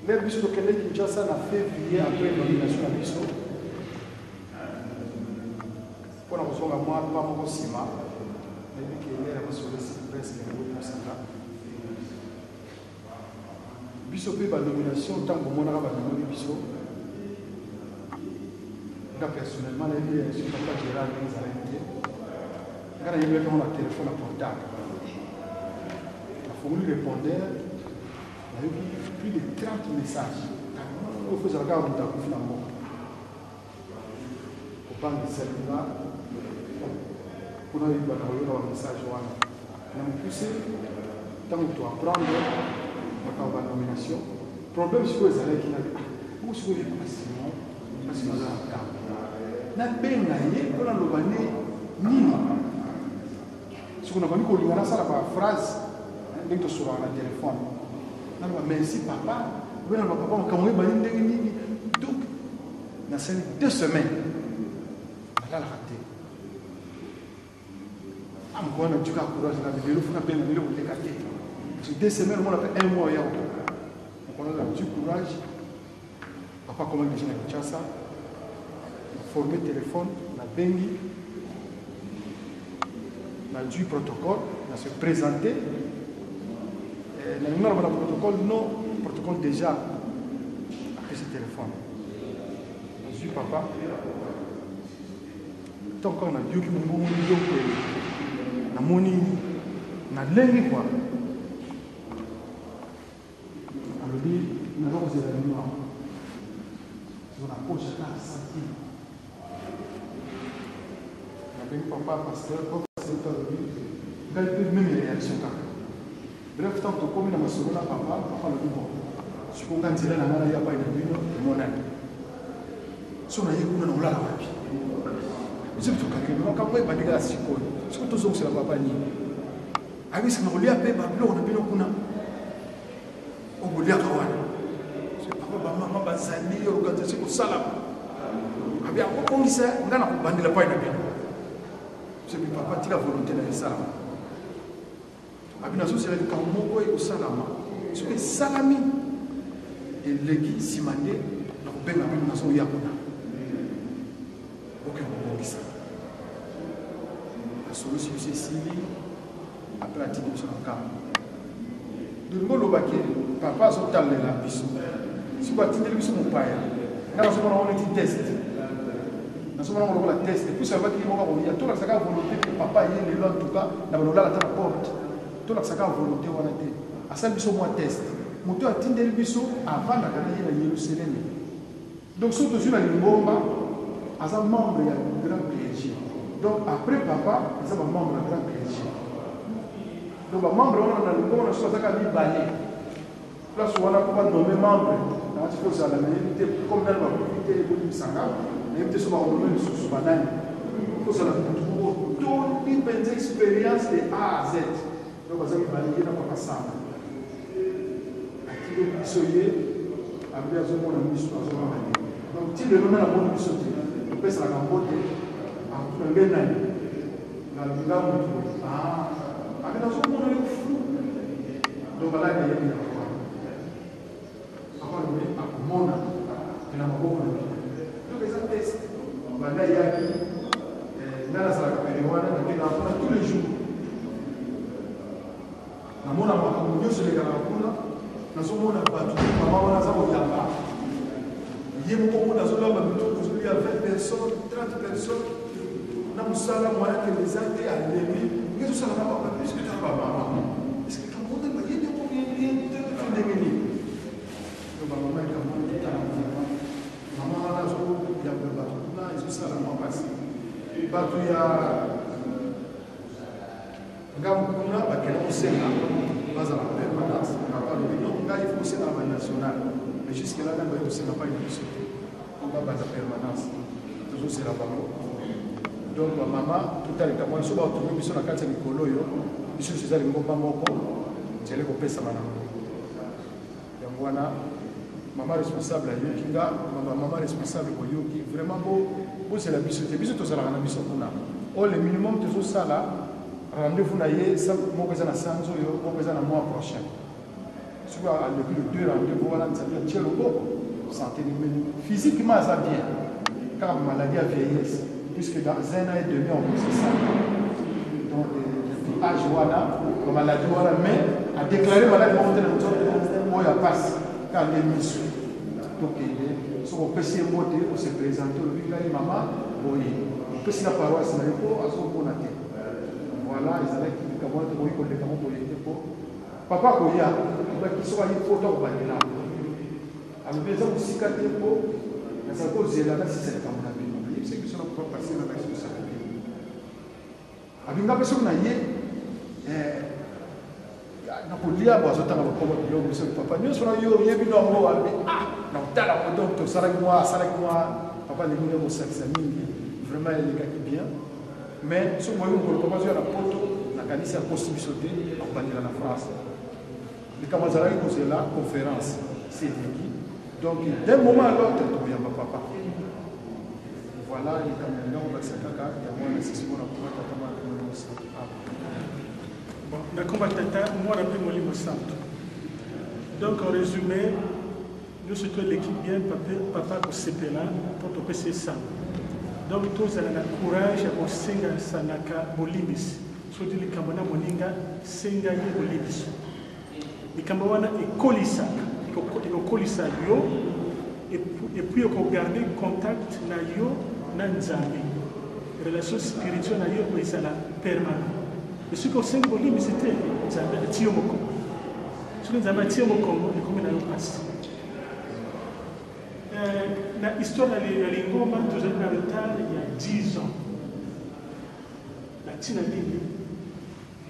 L'air biso de Kinshasa en février après la nomination à biso. Pour la raison de moi, pas mon ciment. Mais qui est là sur le site presque un peu plus ça. Biso peut la nomination tant que mon arabe a nommé biso. Moi personnellement, je suis pas Gérard qui nous a invité. Quand il y a eu un téléphone à portable, il faut lui répondre. Il y a eu plus de 30 messages. Il faut regarder dans le finalement. Au banc de celle-là, pour nous, il y a un message. On a poussé, tant que tu apprends, on va la nomination. Le problème, c'est que les élèves qui n'ont pas de passion, parce qu'ils ont un temps. Na benga ye kona lobane nini si kuna bani ko lingana sala ba phrase ndenge sur la téléphone na ba merci papa bena ba papa kamwe bani ndenge nini donc na c'est 2 semaines la raté am ko na tuka courage na bidelo funa benga bidelo ko tekate sur 2 semaines on a fait 1 mois ya on a du courage papa comment déjà na Kinshasa former téléphone, on a bengi, on a du protocole, on a se présenter. On a le protocole, non, le protocole déjà après ce téléphone. On a dit papa, tant qu'on a dit que nous avons dit on a l'ennemi quoi. On a dit, nous avons des événements. On a posé la santé. Papa, pasteur, il a eu même réaction. Bref, tant que comme on a sauvé papa, papa le dit bon. Si on a dit là, il n'y a pas de vino, mon ami. Si on a eu une on l'a ravi. C'est tout cas que nous avons pas de grâce. Si on te c'est la papa ni. Avec ce qu'on a fait, on a bien qu'on a. On voulait avoir. C'est papa, maman, bazali, organisation au salam. Avec un peu comme ça, on a bandé la paille de bien. C'est que papa tira volonté de ça. Abina société de Kamoko et au Salama. Ce que Salami et l'équipe Simandé, nous avons bien appris dans son Yakuna. Aucun moment qui ça. La solution c'est Sili, après la petite de son camp. De l'eau baquet, papa a sauté la biso. Si vous avez dit que mon père, nous avons un petit test. Nous avons un test. Et puis ça va dire qu'il y a tout la volonté que papa ait le en tout cas, dans le la porte. Tout la volonté on a été. À ça biso moi test. Moto a tindé le biso avant la gagner à Jérusalem. Donc surtout sur la Limbomba, as un membre du grand clergé. Donc après papa, ils sont membre du grand clergé. Donc membre on a le Limbomba, on a choisi à balai. Là on a pas nommé membre. Dans ce faut ça la majorité comme dans la communauté de Sanga. Il faut se remettre sur ce banane. Il faut se retrouver toute une expérience de A à Z. Donc, vous avez balayé dans le passage. À qui vous soyez, à bien sûr, on a mis sur la zone. Donc, si le nom est la bonne mission, on peut se la remporter en un bien année. Dans le bilan, on a bien sûr, on est fou. Donc, voilà, il y a une fois. Après, on est à Mona, et on a beaucoup de on va aller à qui dans la salle de tous les jours. Nous avons sur les Galapuna, nous sommes à Batou, maman a zabo yamba. Il y a beaucoup de zones où il y a 20 personnes, 30 personnes. Nous avons ça là, moyen que les athées à l'émi. Mais tout ça n'a pas plus que tu as maman. Est-ce que quand on a dit combien de minutes? Maman est comme on dit à l'environnement. Maman a zabo yamba Batou. Ils ont ça là, moi passé. Batou ya. Gamuna, bakela osena, baza la permanence. On n'a pas le nom, il faut osena la nationale. Mais jusque-là, on ne sait pas une société. On va battre la permanence. Toujours c'est la banque. Donc, ma maman, tout à l'heure, moi, je suis retourné sur la carte de Nicolo, je suis allé au Bamako, j'ai allé au Pessamana. Donc, voilà, maman responsable à Yokinga, maman responsable au Yoki, vraiment beau. c'est la biso te biso to sala na biso kuna o le minimum te zo sala rendez-vous na ye ça mo ko na sanzo yo mo ko na mois prochain soit le 2 rendez-vous voilà ça veut dire le santé physiquement ça bien car maladie à vieillesse puisque dans 1 an et demi on sait ça donc depuis âge voilà comme maladie voilà mais a déclaré malade on ya passe quand les missions donc so on peut se monter on se présenter le village maman oui on peut se la paroisse na yo à son bon até voilà ils allaient qui comment te oui connaître comment pour l'été pour papa ko ya ba qui soit une photo ba là alors les gens aussi quand pour ça cause là c'est comme on a vu c'est que ça ne peut pas passer dans la question ça abinga personne na ye na kulia bazo tanga ko yo biso papa nyo sura yo yebi no ngo albi na tala ko donc sara moi papa ni mo sexe mingi vraiment les gars qui bien mais ce moyen ko ko bazo na poto na kanisa constitution de en banira na France les camarades qui cause la conférence c'est dit donc d'un moment à l'autre tu viens papa voilà les caméras on va s'attaquer il y a moins de 6 mois pour tata ma bon, la combattata, moi, je suis Molimo Santo. Donc, en résumé, nous sommes l'équipe bien, papa, pour CPLA, pour te passer ça. Donc, tous avez le courage pour senga sanaka bolibis. Surtout les Kamana Moninga, senga ye bolibis. Les Kamawana et Kolisa, yo, et puis on garder contact na yo, na nzambi. Relation spirituelle na yo, mais ça la permanente. Et ce qu'on sait que c'était Tiomoko. Ce qu'on a Tiomoko, et comment on a passé. L'histoire de l'Ingoma, nous avons en retard il y a 10 ans. La Tinabini,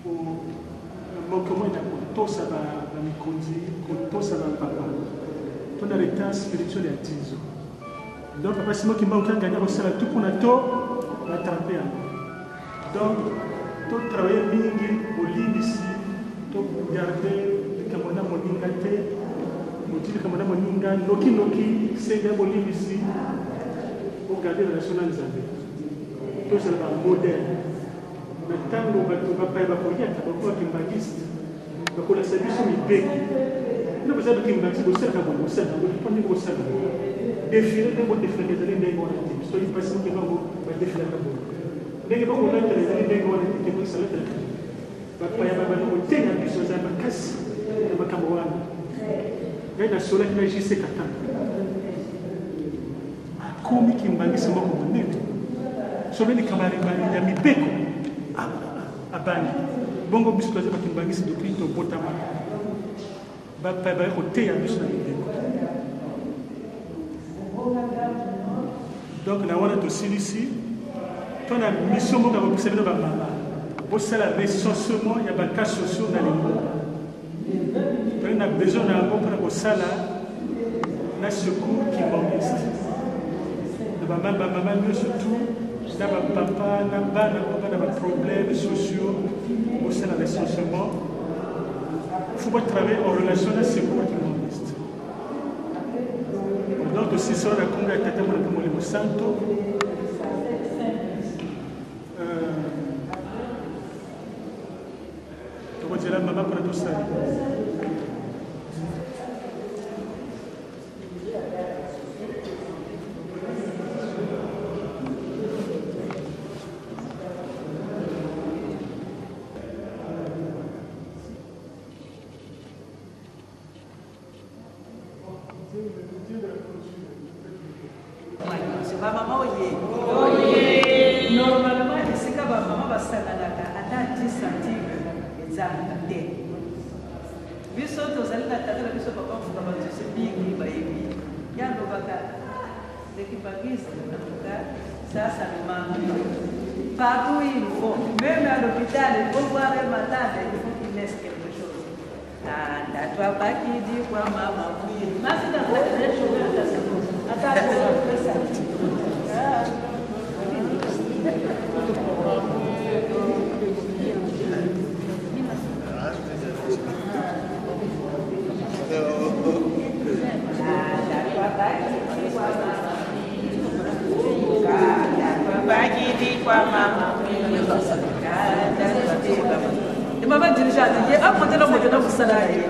pour comment il a tout ça va me conduire, tout ça va papa. Tout le retard spirituel il y a 10 ans. Donc, papa, c'est moi qui m'a gagné au salaire, tout pour notre on a attrapé. Donc, tout travailler mingi au ici, tout garder le Cameroun moninga te, le Cameroun moninga, noki, c'est un bolib ici, pour garder la nationale zambie. Tout c'est un modèle. Maintenant, on va pas y avoir rien, on va kimbagiste, donc on a servi sur les béques. Nous avons servi kimbagiste, on sert à bon, on sert à bon, on n'est pas servi. Défiler, on va défiler, on est bon, on est pas si on va défiler à bon. Ndenge bako lata les ndenge wana kitiko salata papa ya baba no tenga biso za makasi ya makambo wana ngai na sola na jise kata komi kimbangisa moko munene sola ni kamari bani ya mipeko abani bongo biso twaza kimbangisa depuis to botama papa ba ko tenga biso na mipeko donc na wana to silisi on a une mission pour observer nos mamans. Pour ça, le recensement, il y a des cas sociaux dans les mots. On a besoin d'un mot pour ça, là, secours qui m'enviste. La maman, mieux surtout, là, papa, là-bas, des problèmes sociaux. Pour ça, le recensement, il faut pas travailler en relation avec ce secours qui m'enviste. Donc, si ça, on a congrès à Tata Molimo Santo. La maman pour tout ça. Maman, normalement, c'est que maman va s'attaquer à 10 centimes. Biso tozali na tata na biso papa mfuka bato mingi bayebi yango baka l'équipagiste en tout cas ça me manque partout il faut même à l'hôpital il faut voir un malade il faut qu'il laisse quelque chose toi pas qui dit quoi maman oui merci d'avoir fait Mama dirigente, a modelo modelo salário.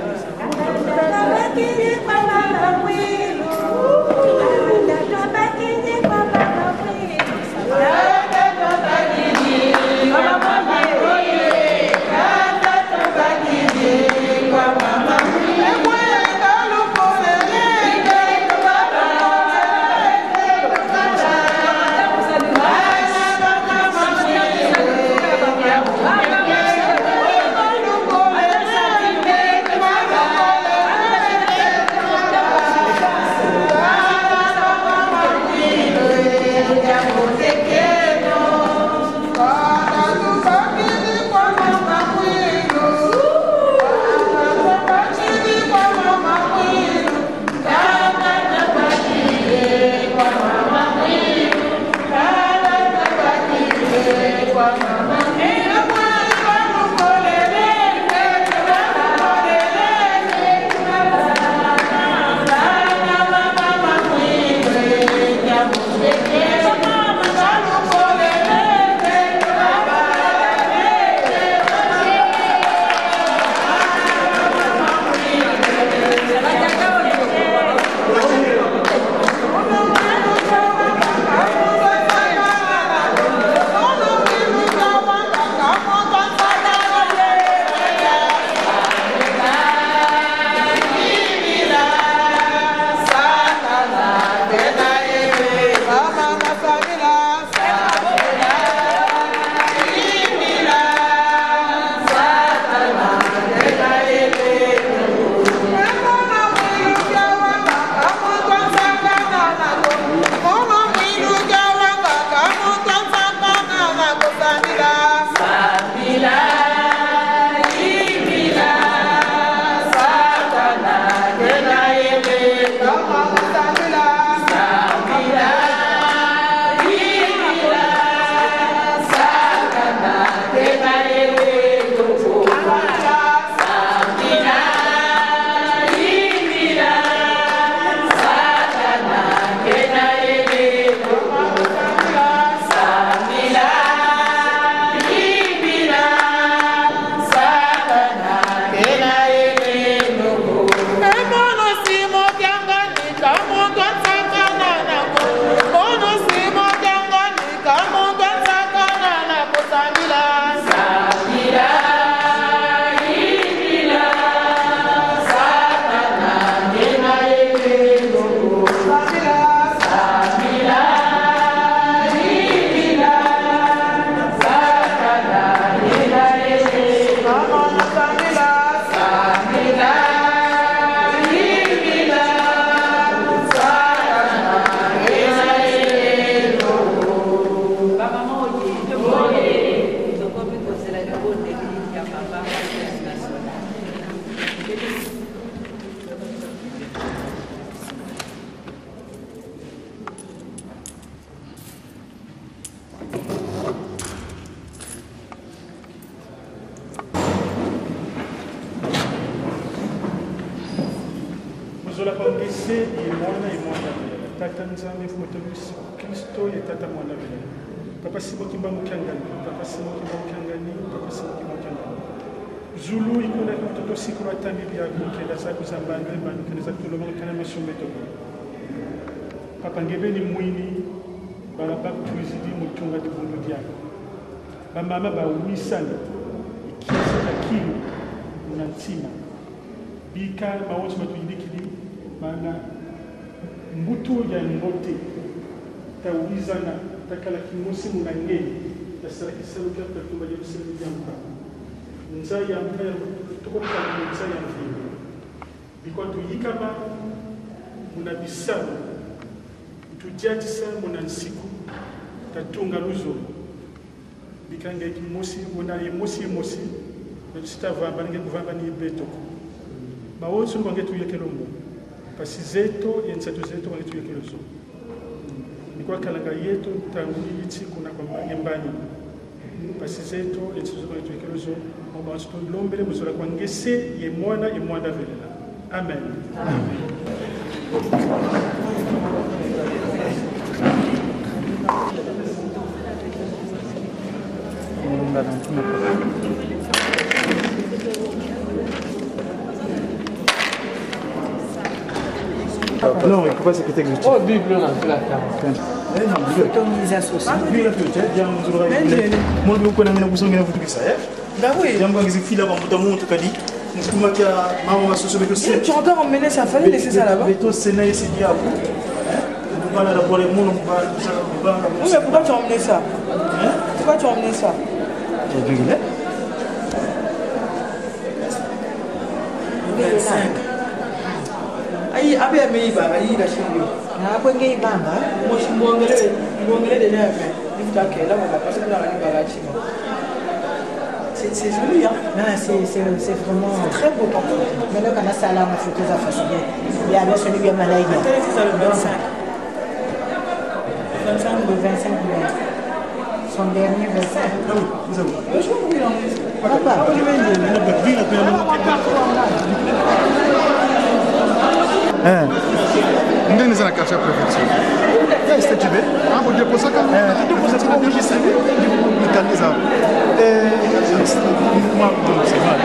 Zulu ikuna kutoto siku wa tambi ya kukenda saku zambandwe manu kenda saku tulomanga kana masombeto. Papa ngebeni mwini bala bakutwizidi mutunga tibundu dyako. Ba mama ba umisana ikisa takini unantima. Bika mawozi matuyidikidi mana mbuto ya ngote tawizana takala kimosi munangeni tasara kisalo kya tatumba Yerusalemu yampa. Nzaya mpaya tukoka nzaya mfini biko tuyikaba muna bisaba tujatisa muna nsiku tatunga luzo bikanga ikimosi muna emosi na sitavamba ninge kuvamba ni beto mawozo ngonge tuyekelombo pasi zeto yensato zeto ngonge tuyekelozo biko kalanga yetu tanguli yiti kuna kwa nyembani pasi zeto yensato ngonge tuyekelozo Parce que l'homme est besoin de connaître et moi d'avenir. Amen. Amen. Non, il ne faut pas secrétaire exécutif. Oh, Bible, on a fait la carte. Autonomisé associé. Moi, je connais bien vous ça. Bah oui. Tu entends emmener sa famille, laisser ça là-bas? Oui, mais pourquoi tu as emmené ça? Pourquoi tu as emmené ça? Aïe, aïe, aïe, aïe, la chérie. Ah, quoi, gay, bamba. Moi, je suis bon, déjà fait. Il faut que là, on va passer dans la bagage. C'est joli, hein? Non, c'est vraiment très beau. Mais là, quand on a ça là, on a photo, ça fait bien. Il y a celui qui est malade. C'est ça le 25. 25 ou 25 mai. Son dernier 25. Vous avez Papa, ndeni sana kasha préfecture ya statube hapo ndipo saka ndipo sasa enregistré nikanisa moi c'est mal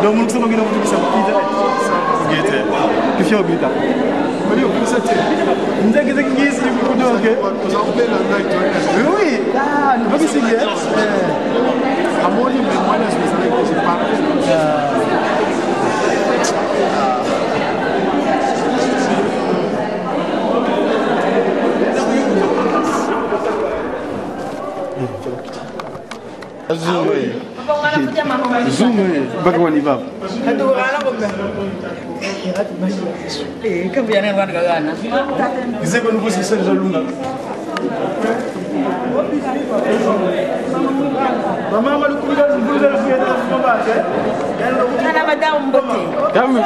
donc nous sommes bien au ça que fait au bita mais yo pour ça tu ndege ndege ngisi ku doke oui ah nous va seguir amoni mais moi je suis avec je parle Zoom, bagaimana bab? aduh, anak bukan. Kebiasaan orang kagana. Bisa kan bos bisa jaluna. Mama malu kuliah sebelum dah fiat dah semua baca. Mana baca umbote. Kamu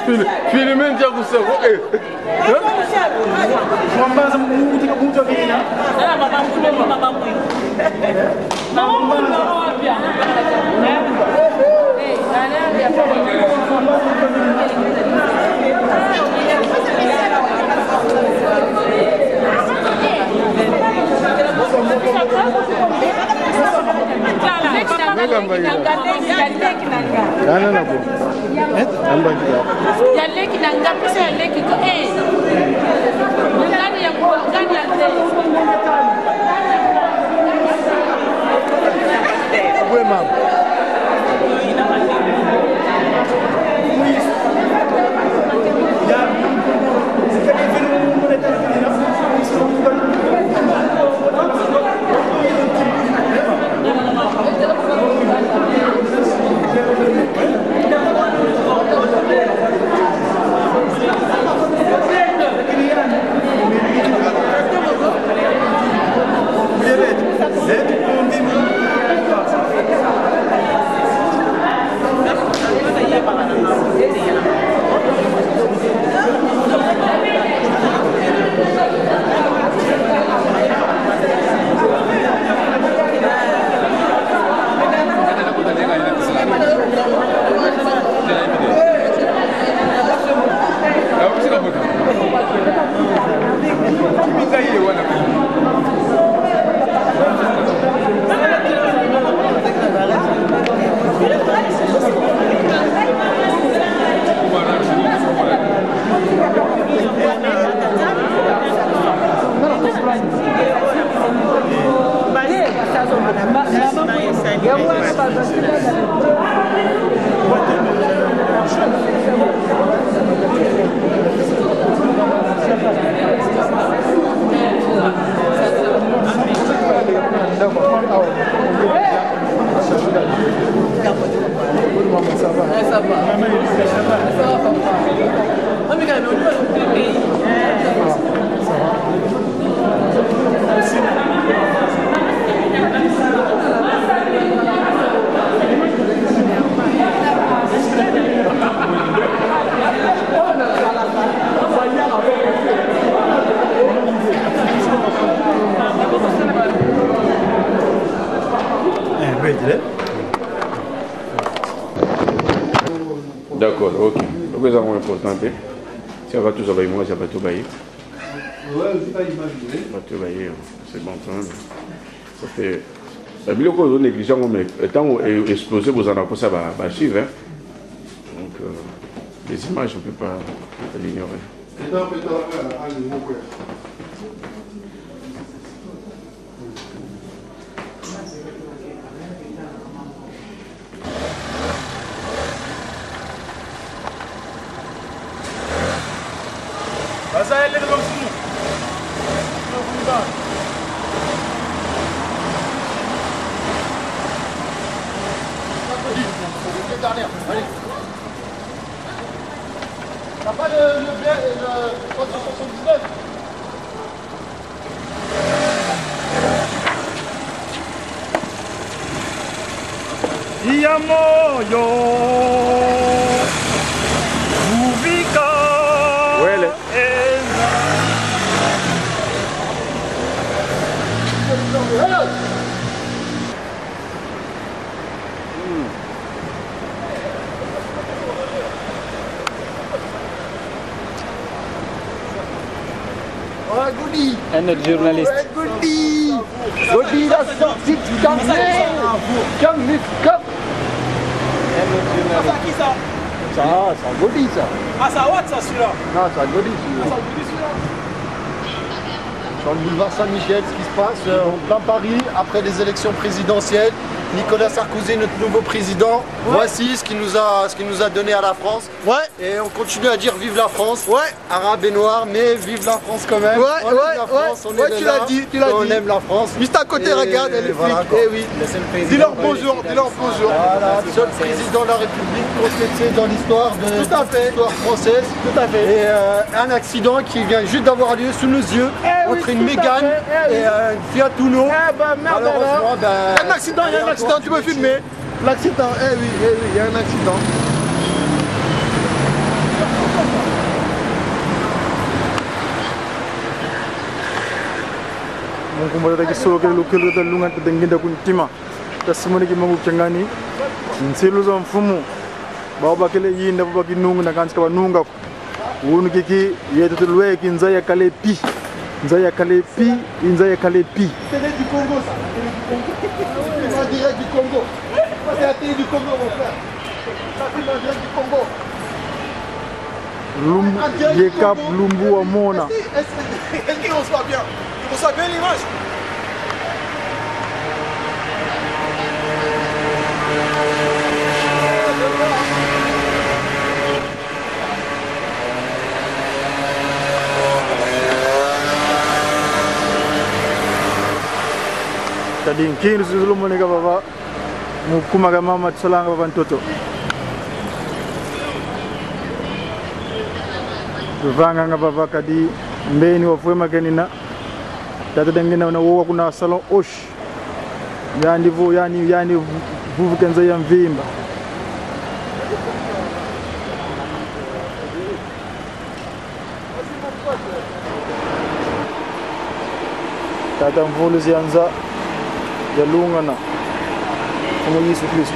filmen jago sego. Mama semua tiga buta kena. Mana mama punya mama punya. Mama punya apa? santé. Si on va tous avoir moi, ça va tout bailler. Ouais, je pas imaginer. Tout bailler, c'est bon quand même. Ça fait. La ville qu'on donne négligent, mais étant explosé, vous en avez ça va suivre. Donc, les images, on ne peut pas l'ignorer. T'as pas le bien et le 379? Iyamoyo Uvika Wele. Goody! Un autre journaliste. Goody! Goody, la sortie de carnet! Comme les copes! Ça qui ça? Ça, c'est un Goody ça! Ah ça what ça celui-là? Non, c'est un Goody celui-là. Sur le boulevard Saint-Michel, ce qui se passe en plein Paris, après les élections présidentielles. Nicolas Sarkozy, notre nouveau président. Ouais. Voici ce qu'il nous a donné à la France. Ouais. Et on continue à dire vive la France. Ouais. Arabe et noir, mais vive la France quand même. Ouais, on aime la France, on est tu l'as dit, on aime la France. Juste à côté, regarde, elle est voilà, flic. Eh oui. Dis-leur bonjour, dis-leur bonjour. Voilà, seul président de la République constaté dans l'histoire de l'histoire française. Tout à fait. Et un accident qui vient juste d'avoir lieu sous nos yeux entre une Mégane et une Fiat Uno. Malheureusement, un accident, il y a un accident, tu peux filmer. L'accident, oui, il y a un accident. Mungkin ada kisah kalau kita lungan terdengar dakun tima, tasmani kita mengucap cengani, selu zam fumu, bawa bakile ini, bawa baki nung, nak kanskap nungak, un kiki, ia tu luai kinzaya kalepi, inzaya kalepi. Télé du Congo, ça. C'est en direct du Congo. C'est la télé du Congo, mon frère. Ça c'est en direct du Congo. Yekap Lumbu Amona. Est-ce qu'il reçoit bien? Il reçoit bien l'image? Tadi kini sebelum mereka bawa mukumaga mama tsolang bawa toto. Vanga ngabava kadi mbeni wafwe magenina tata dengena na wo kuna salon osh yani vuvu kenza ya mvimba tata mvulu zianza ya lungana kama Yesu Kristo.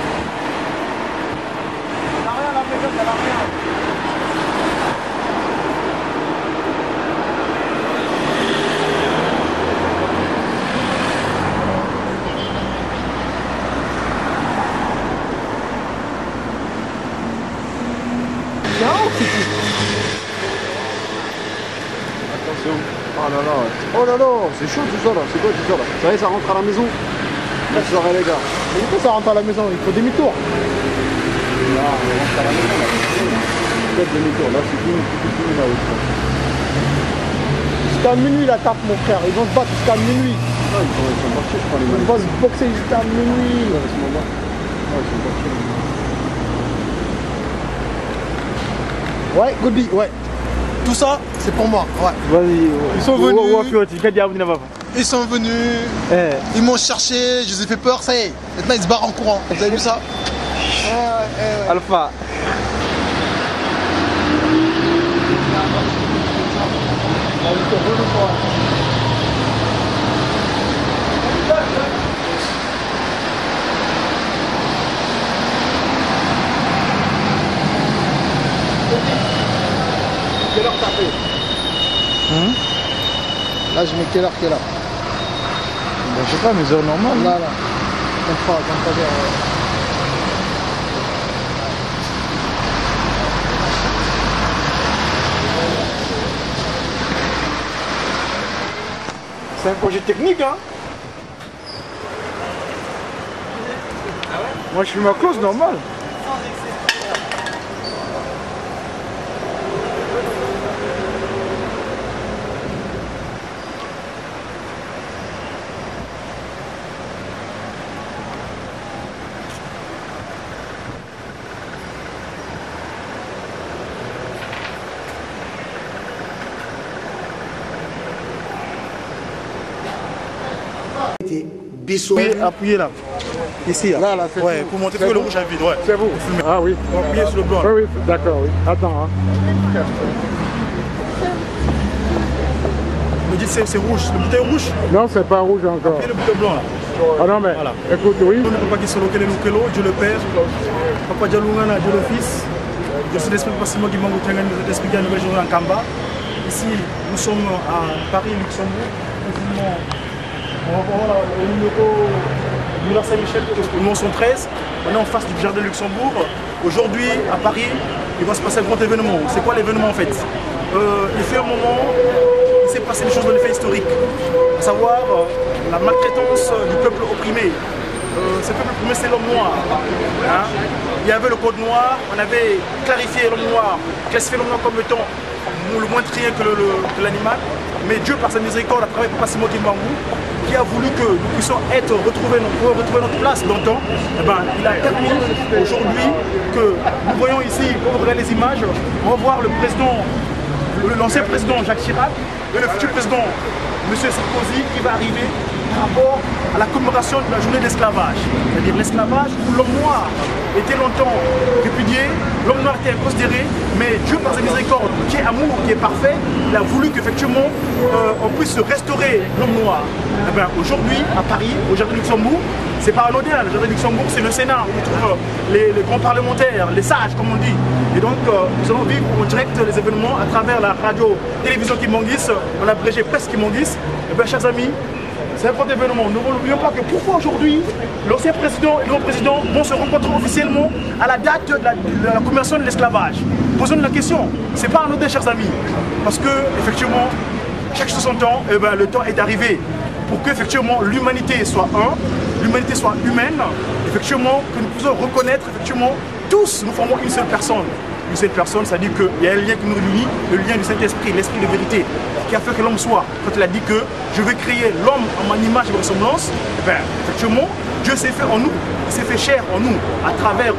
Oh là là, c'est chaud tout ça là, c'est quoi tout ça là? Ça y est, ça rentre à la maison. Là, ça va les gars. Mais pourquoi ça rentre à la maison? Il faut demi-tour. Là, on rentre à la maison là. Peut-être demi-tour, là c'est fini là aussi. Jusqu'à minuit la tape mon frère, ils vont se battre jusqu'à minuit. Ah, ils sont partis, je crois les Ils vont se boxer jusqu'à minuit. à ce moment-là. Ah, ils sont partis. Ouais, Goody, ouais. Tout ça, c'est pour moi. Ouais. Vas-y. Ils sont venus. Ils Ils sont venus. Ils m'ont cherché, je les ai fait peur, ça y est. Maintenant ils se barrent en courant. Vous avez vu ça? Ouais. Alpha. quelle heure t'as fait? Là, je mets quelle heure? Ben, je sais pas, mes heures normales. Là, là. Comme pas vers... C'est un projet technique, hein. Moi, je suis ma clause normale. Appuyez là. Ici, là. Là, c'est ouais, pour montrer que le rouge est vide. Ouais. C'est vous. Ah oui. Appuyez sur le blanc. Oui, oui, d'accord, oui. Attends. Hein. Vous dites c'est rouge. Le bouton est rouge. Non, c'est pas rouge encore. Appuyez le bouton blanc là. Ah non, mais voilà. Écoute, oui. Papa qui solo Dieu le Père. Papa Dialoungana, Dieu le Fils. Dieu c'est l'esprit Passimo qui manque au Tiangani, nous expliquer à nouvelle journée en Kamba. Ici, nous sommes à Paris, Luxembourg. On va voir le numéro du Saint-Michel, le nom 113. On est en face du Jardin de Luxembourg. Aujourd'hui, à Paris, il va se passer un grand événement. C'est quoi l'événement en fait? Il fait un moment, il s'est passé des choses dans les faits historiques. À savoir la maltraitance du peuple opprimé. Ce peuple opprimé, c'est l'homme noir. Hein? Il y avait le code noir, on avait clarifié l'homme noir, classifié l'homme noir comme étant le moins trié que l'animal. Mais Dieu, par sa miséricorde, à travers Papa Simon Kimbangu, qui a voulu que nous puissions retrouver notre place dans le temps, eh ben, il a permis aujourd'hui que nous voyons ici, quand vous regardez les images, on va voir l'ancien président Jacques Chirac et le futur président M. Sarkozy qui va arriver par rapport à la commémoration de la journée de l'esclavage. C'est-à-dire l'esclavage où l'homme noir était longtemps répudié, l'homme noir était inconsidéré, mais Dieu par sa miséricorde, qui est amour, qui est parfait, il a voulu qu'effectivement on puisse restaurer l'homme noir. Eh bien, aujourd'hui, à Paris, au Jardin de Luxembourg, c'est pas anodin, le Jardin de Luxembourg c'est le Sénat, où on trouve les grands parlementaires, les sages comme on dit. Et donc nous allons vivre en direct les événements à travers la radio-télévision Kimongis, on a abrégé presque Kimongis. Eh bien, chers amis, c'est un grand événement. Nous n'oublions pas que pourquoi aujourd'hui l'ancien président et le nouveau président vont se rencontrer officiellement à la date de la commémoration de l'esclavage. Posons-nous la question, c'est pas anodin, chers amis, parce que effectivement, chaque 60 ans, eh ben, le temps est arrivé pour que effectivement l'humanité soit l'humanité soit humaine, effectivement que nous puissions reconnaître effectivement tous nous formons une seule personne. Une seule personne, ça dit qu'il y a un lien qui nous réunit, le lien du Saint-Esprit, l'Esprit de vérité, qui a fait que l'homme soit. Quand il a dit que je vais créer l'homme en mon image et ressemblance, eh bien, effectivement, Dieu s'est fait en nous, il s'est fait chair en nous, à travers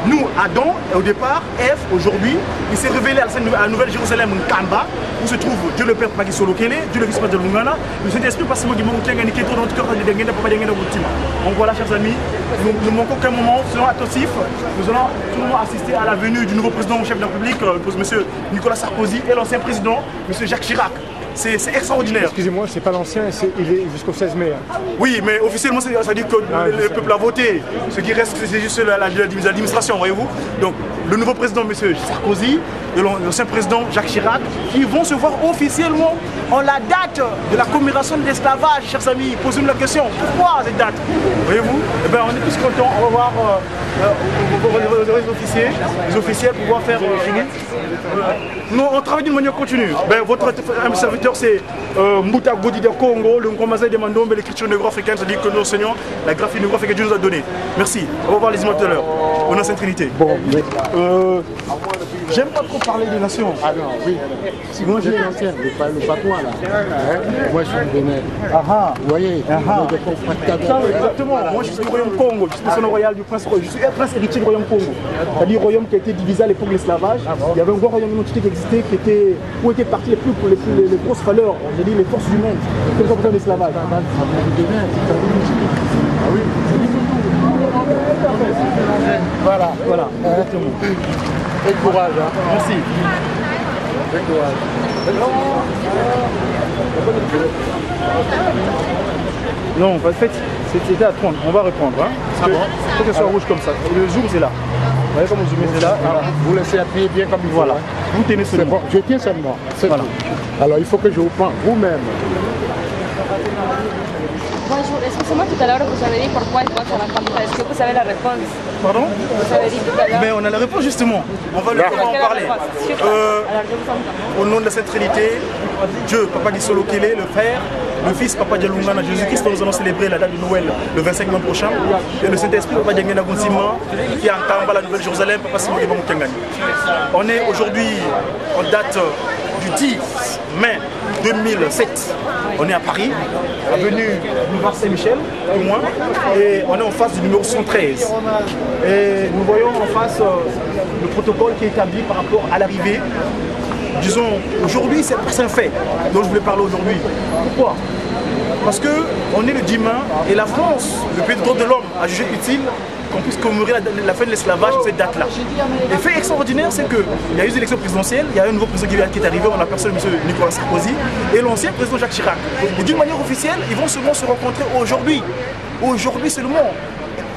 nous, Adam, et au départ, Ève, aujourd'hui, il s'est révélé à la Nouvelle-Jérusalem, Kamba, où se trouve Dieu le Père Paki Solokele, Dieu le Fils de Lungana, le Saint-Esprit, parce que donc voilà, chers amis, nous ne manquons qu'un moment, selon attentif, nous allons tout le monde assister à la venue du nouveau président chef de la République, M. Nicolas Sarkozy, et l'ancien président, M. Jacques Chirac. C'est extraordinaire. Excusez-moi, c'est pas l'ancien, il est jusqu'au 16 mai. Hein. Oui, mais officiellement, ça veut dire que le peuple a voté. Ce qui reste, c'est juste l'administration, voyez-vous. Donc, le nouveau président, M. Sarkozy, et l'ancien président Jacques Chirac, ils vont se voir officiellement en la date de la commémoration de l'esclavage, chers amis. Posez-nous la question, pourquoi cette date? Voyez-vous, eh ben, on est tous contents, on va voir les officiels pouvoir faire... non, on travaille d'une manière continue. Ben, votre serviteur, c'est Mbouta Godida Congo, le Nkomaza de Mandombe, l'écriture négro-africaine, c'est-à-dire que nous enseignons la graphie négro-africaine que Dieu nous a donnée. Merci. On va voir les images tout à l'heure. On a Sainte Trinité. Bon, mais... j'aime pas trop parler des nations. Ah non, oui. Si moi j'ai l'ancien, le patois là. Moi je suis du Bénin. Vous voyez, exactement. Moi je suis du royaume Congo. Je suis descendant royal du prince. Je suis un prince héritier du royaume Congo. C'est-à-dire royaume qui a été divisé à l'époque de l'esclavage. Il y avait un grand royaume identité qui existait, où étaient parties les grosses valeurs, on dit les forces humaines, comme ça pour l'esclavage. Ah oui. Voilà, voilà, exactement. Et courage, hein. Merci. Et courage. Non, en fait, c'était à 30. On va reprendre. Hein, parce que faut que ce soit rouge comme ça. Le zoom, c'est là. voyez comme je mets là. Vous laissez appuyer bien comme il faut. Voilà. Vous tenez C'est seulement. bon, je tiens seulement. Voilà. Alors il faut que je vous prenne vous-même. Bonjour, excusez-moi, tout à l'heure vous avez dit pourquoi il pense à la campagne. Est-ce que vous savez la réponse? Pardon? Vous avez dit tout à l'heure. Mais on a la réponse justement. On va en parler. Alors je vous entends. Au nom de la Sainte Trinité, Dieu, Papa Gisolo Kele, le Frère, le Fils, Papa Dialungana, Jésus-Christ, nous allons célébrer la date de Noël le 25 mai prochain. Et le Saint-Esprit, Papa Diangena Gonsima, qui est en Kamba, la Nouvelle-Jérusalem, Papa Simon Gibang Tiangani. On est aujourd'hui en date du 10 mai 2007. On est à Paris, avenue Boulevard Saint-Michel, au moins, et on est en face du numéro 113. Et nous voyons en face le protocole qui est établi par rapport à l'arrivée. Disons, aujourd'hui, c'est un fait dont je voulais parler aujourd'hui. Pourquoi? Parce qu'on est le 10 mai et la France, le pays de droit de l'homme, a jugé utile qu'on puisse commémorer la fin de l'esclavage sur cette date-là. Le fait extraordinaire, c'est qu'il y a eu des élections présidentielles, il y a un nouveau président qui est arrivé, on a personne, M. Nicolas Sarkozy, et l'ancien président Jacques Chirac. Et d'une manière officielle, ils vont seulement se rencontrer aujourd'hui. Aujourd'hui seulement,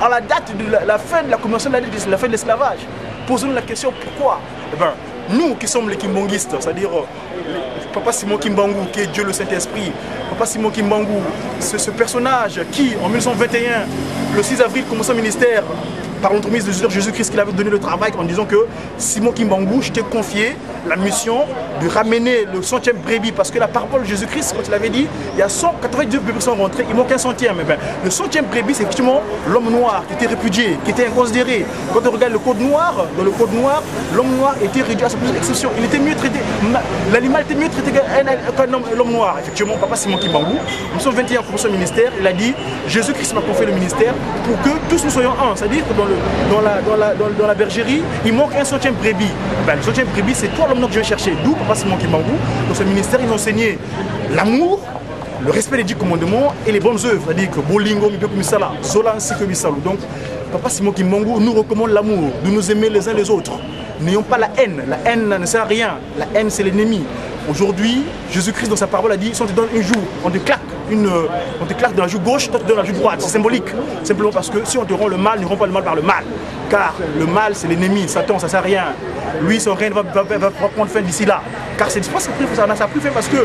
à la date de la fin de la commémoration de la fin de l'esclavage. Posons-nous la question, pourquoi? Eh bien, nous qui sommes les Kimbongistes, c'est-à-dire Papa Simon Kimbangu, qui est Dieu le Saint-Esprit, Papa Simon Kimbangu, ce personnage qui, en 1921, le 6 avril, commençait au ministère par l'entremise de Jésus-Christ, qui avait donné le travail en disant que Simon Kimbangu, je t'ai confié la mission de ramener le 100e brebis, parce que la parole de Jésus-Christ, quand il avait dit, il y a 192 brebis qui sont rentrés, il manque un 100e. Mais ben, le 100e brebis, c'est effectivement l'homme noir qui était répudié, qui était inconsidéré. Quand on regarde le code noir, dans le code noir, l'homme noir était réduit à sa plus exception. Il était mieux traité, l'animal était mieux traité qu'un l'homme noir. Effectivement, Papa Simon Kimbangu, nous sommes 21 pour son ministère, il a dit, Jésus-Christ m'a confié le ministère pour que tous nous soyons un. C'est-à-dire que dans la bergerie, il manque un 100e brebis. Ben, le 100e brebis, c'est toi l'homme noir que je vais chercher. D'où Papa Simon Kimbangu, dans ce ministère, ils ont enseigné l'amour, le respect des 10 commandements et les bonnes œuvres. C'est-à-dire que Bolingo, Mibeko Misala, Zola ainsi que Misalou. Donc, Papa Simon Kimbangu nous recommande l'amour, de nous aimer les uns les autres. N'ayons pas la haine. La haine ne sert à rien. La haine, c'est l'ennemi. Aujourd'hui, Jésus-Christ, dans sa parole, a dit, si on te donne une joue, on te claque dans la joue gauche, toi tu donnes la joue droite. C'est symbolique. Simplement parce que si on te rend le mal, ne rend pas le mal par le mal. Car le mal, c'est l'ennemi. Satan, ça ne sert à rien. Lui, son règne va prendre fin d'ici là. Car c'est pas ça n'a plus fait parce que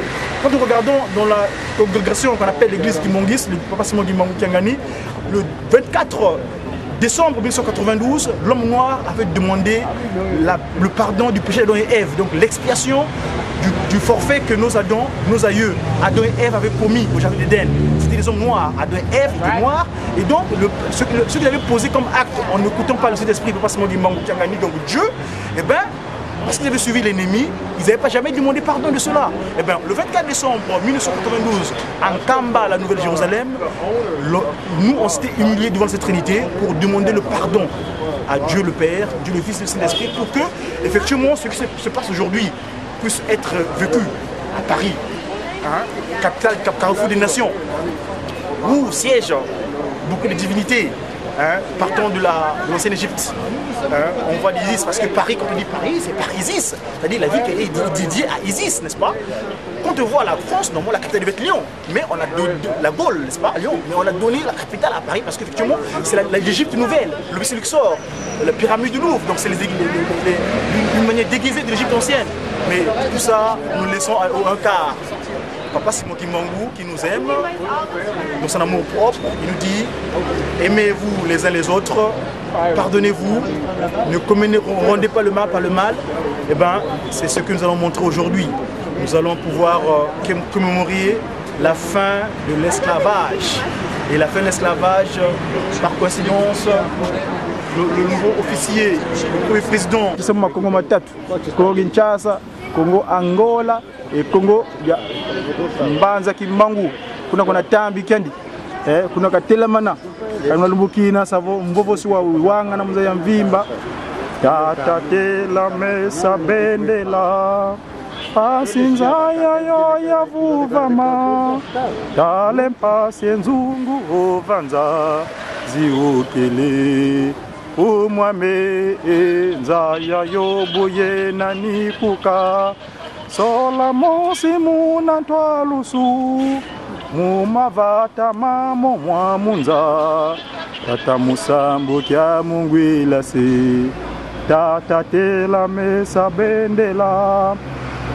quand nous regardons dans la congrégation qu'on appelle l'église Kimbongiste, le Papa Simon Kimbangu Kiangani, le 24 décembre 1992, l'homme noir avait demandé le pardon du péché d'Adam et Ève, donc l'expiation du forfait que nos aïeux, Adam et Ève avaient promis au jardin d'Éden. C'était des hommes noirs, Adam et Ève étaient noirs, et donc ce qu'ils avaient posé comme acte en n'écoutant pas le Saint-Esprit, Papa Simon Kimbangu Kiangani, donc Dieu, et bien, parce qu'ils avaient suivi l'ennemi, ils n'avaient pas jamais demandé pardon de cela. Et bien, le 24 décembre 1992, en Kamba, la Nouvelle-Jérusalem, nous, on s'était humiliés devant cette Trinité pour demander le pardon à Dieu le Père, Dieu le Fils et le Saint-Esprit, pour que, effectivement, ce qui se passe aujourd'hui puisse être vécu à Paris, capitale, carrefour des nations, où siègent beaucoup de divinités. Partant de l'ancienne Égypte, on voit l'Isis, parce que Paris, quand on dit Paris, c'est par Isis, c'est-à-dire la ville qui est dédiée à Isis, n'est-ce pas? Quand on voit la France, normalement la capitale devait être Lyon, mais on a donné la Gaule, n'est-ce pas, Lyon, mais on a donné la capitale à Paris parce qu'effectivement c'est l'Égypte nouvelle, le vaisseau Luxor, la pyramide du Louvre, donc c'est une manière déguisée de l'Égypte ancienne. Mais tout ça, nous laissons un quart. Papa Simon Kimbangu qui nous aime, dans son amour propre, il nous dit aimez-vous les uns les autres, pardonnez-vous, ne rendez pas le mal par le mal. Et bien, c'est ce que nous allons montrer aujourd'hui. Nous allons pouvoir commémorer la fin de l'esclavage. Et la fin de l'esclavage, par coïncidence, le nouveau officier, le premier président. Congo matatu, Congo Kinshasa, Congo Angola et Congo Mbanza Kimbangu. Kuna tambi kendi, kuna katelamana, kana lumbukina savo mbovo siwa wanga na mzaya mvimba. Tata tela mesa bendela. Pasinzaya yo ya vuvama, dale pasienzungu ovanza ziukele. Umwame nzaya yo buye na nikuka, sola mosi muna twalusu, mumavata mamo mwamunza, tata musambu kya mungwila se. tatatela mesa bendela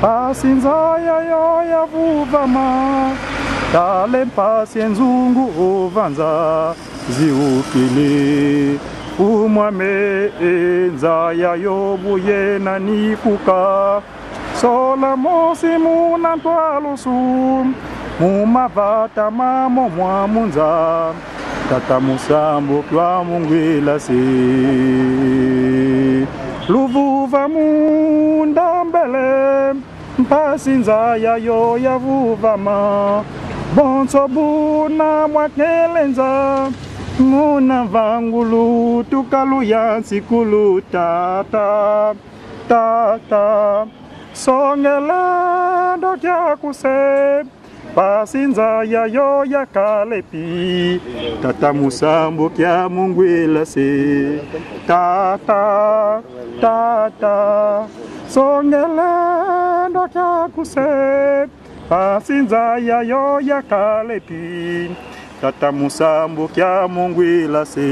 pasinzaya yo yavuvama tale mpasi enzungu ovanza ziukile umwame enzaya yobuye na nikuka sola mosi muna ntwalusu mumavata mamo mwamunza tata musambo kwa mungwila se luvuva munda mbele mpasinzaya yo yavuvama bonso buna mwakelenza nguna vangulu tukaluya sikulu tata tata songela dokya kuse pasinzaya yo yakalepi tata musambo kya mungwila se tata tata songela dokya kuse pasinzaya yo yakalepi tata musambo kya mungwila se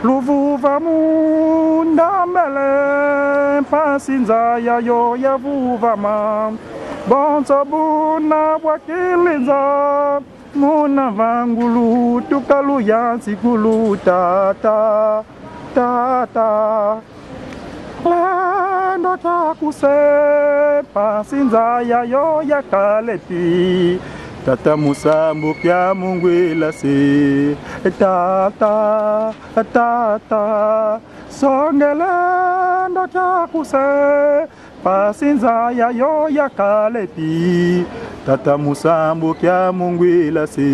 luvuva munda mbele pasinzaya yo yavuvama bonso buna bwakilinza muna vangulu tukaluya sikulu tata tata lendo takuse pasinzaya yo yakalepi tata musambo kya mungwila se tata tata songelendo takuse pasinzaya yo yakalepi tata musambo kya mungwila se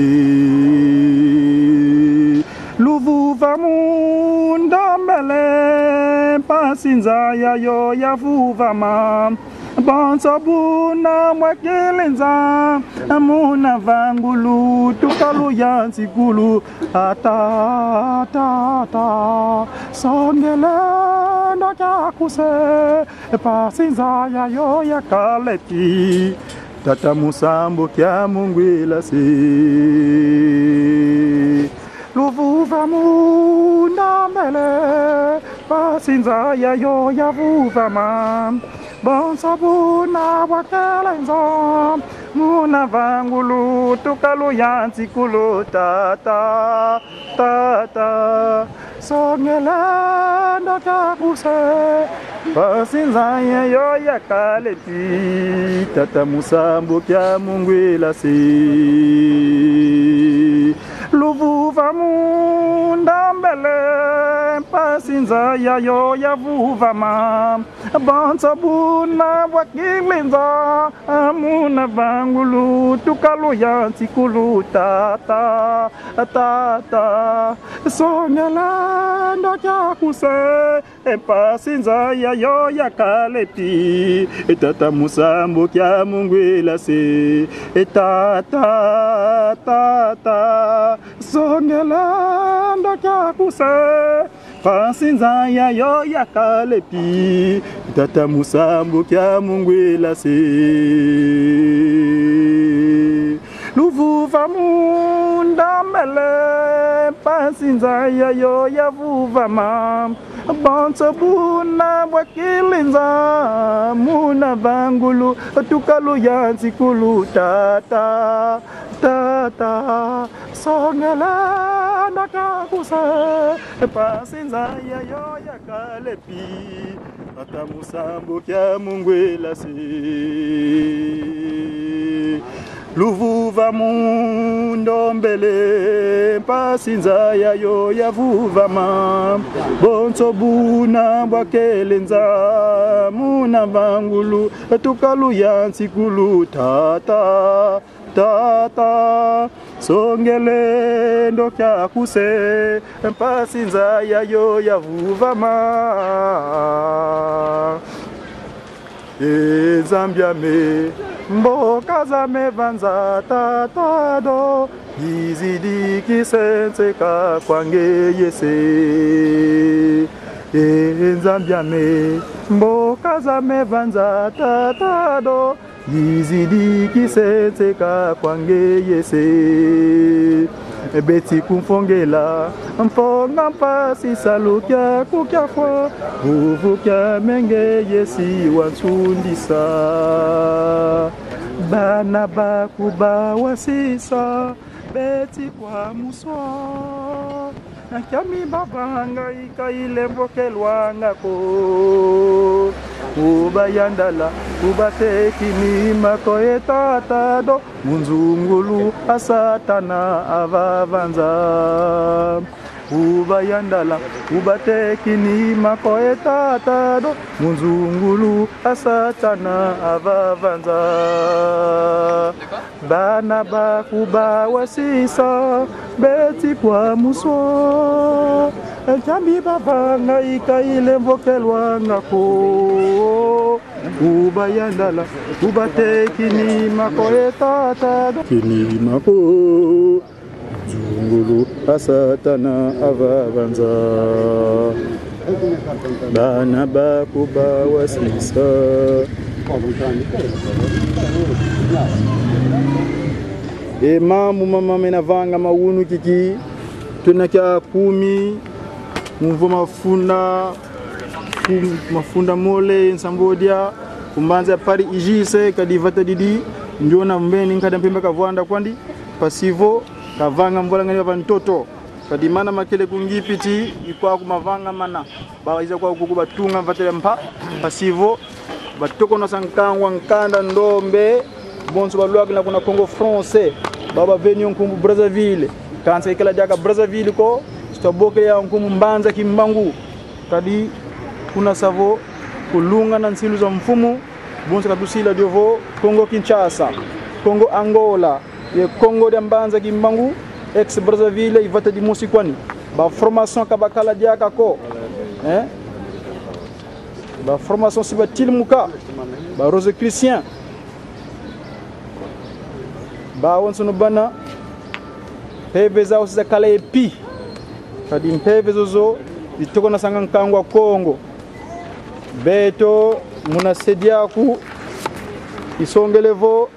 luvuva munda mbele pasinzaya yo yavuvama bonso buna mwakelenza muna vangulu tukaluya sikulu ata tata songelendo kyakuse pasinzaya yo yakalepi tata musambo kya mungwila se luvuva munda mbele pasinzaya yo yavuvama bonso buna bwakelenza muna vangulu tukaluya sikulu tata tata songelendo kyakuse pasinzaya yo yakalepi tata musambo kya mungwila se luvuva munda mbele pasinzaya yo yavuvama bonso buna bwakilinza muna vangulu tukaluya sikulu tata tata songelendo kyakuse pasinzaya yo yakalepi tata musambo kya mungwila se tata tata songelendo kyakuse pasinzaya yo yakalepi tata musambo kya mungwila se luvuva munda mbele pasinzaya yo yavuvama bonso buna bwakilinza muna vangulu tukaluya sikulu tata tata songelendo kyakuse pasinzaya yo yakalepi tata musambo kya mungwila se luvuva mundo mbele pasinzaya yo yavuvama bonso buna bwakelenza muna vangulu tukaluya sikulu tata tata songelendo kyakuse pasinzaya yo yavuvama Zambia me mboka za mevanza tatado yizidi kisenseka kwange yese Zambia me mboka za mevanza tatado yizidi kisenseka kwange yese beti kumfongela mfonga mpasi salukya kukya fwa vuvukya menge yesi wansundisa bana bakuba wasisa beti kwa muswa Nakami babanga ikaile mbokelwanga ko Ubayandala ubateki ni makoe tatado Munzungulu asatana avavanza Ubayandala ubateki ni makoe tatado Munzungulu asatana avavanza Bana bakuba wasisa beti kwa muso Jambi babanga ikaile mbokelwanga ko Ubayandala ubateki ni makoe tatado Kini mako Zungulu asatana avavanza Bana bakuba wasisa mama menavanga maunu kiki tunakia 10 mvo mafunda mole nsambodia kumbanza pari ijise kadivata didi njona mbeni nkada mpimba kavwanda kwandi pasivo kavanga mvola ngani vantoto kadimana makele kungipiti ikwa kumavanga mana bawaiza kwa kukuba tunga vatele mpa pasivo batoko na sankangwa nkanda ndombe bonso balwa kila kuna Congo français baba veni nkumbu Brazzaville kansa ikala jaka Brazzaville ko stoboke ya nkumbu mbanza kimbangu kadi kuna savo kulunga na nsilu za mfumu bonso katusila diovo Congo Kinshasa Congo Angola ye Congo de mbanza kimbangu ex Brazzaville ivata di musikwani ba formation kabakala jaka ko ba formation sibatil muka ba rose christian ba wonsono bana peve za usiza kala epi kadi mpeve zozo itoko na sanga nkangwa Kongo beto munasediaku isongelevo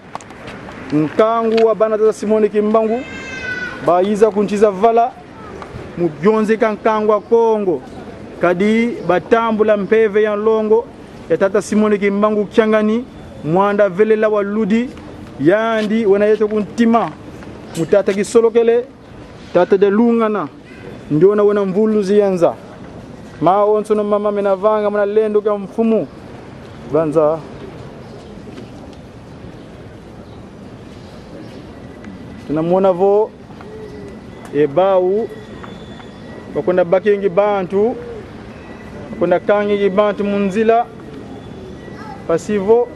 nkangu wa bana za Simoni Kimbangu ba iza kunchiza vala mubyonze kankangwa Kongo kadi batambula mpeve ya longo ya tata Simoni Kimbangu Kyangani mwanda velela waludi yandi wana yeto kuntima mutata kisolokele tata de lungana ndiona wana mvulu zianza ma onsono mama menavanga mna lendo ka mfumu banza tunamuona vo ebau bakonda bakingi bantu bakonda kangi bantu munzila pasivo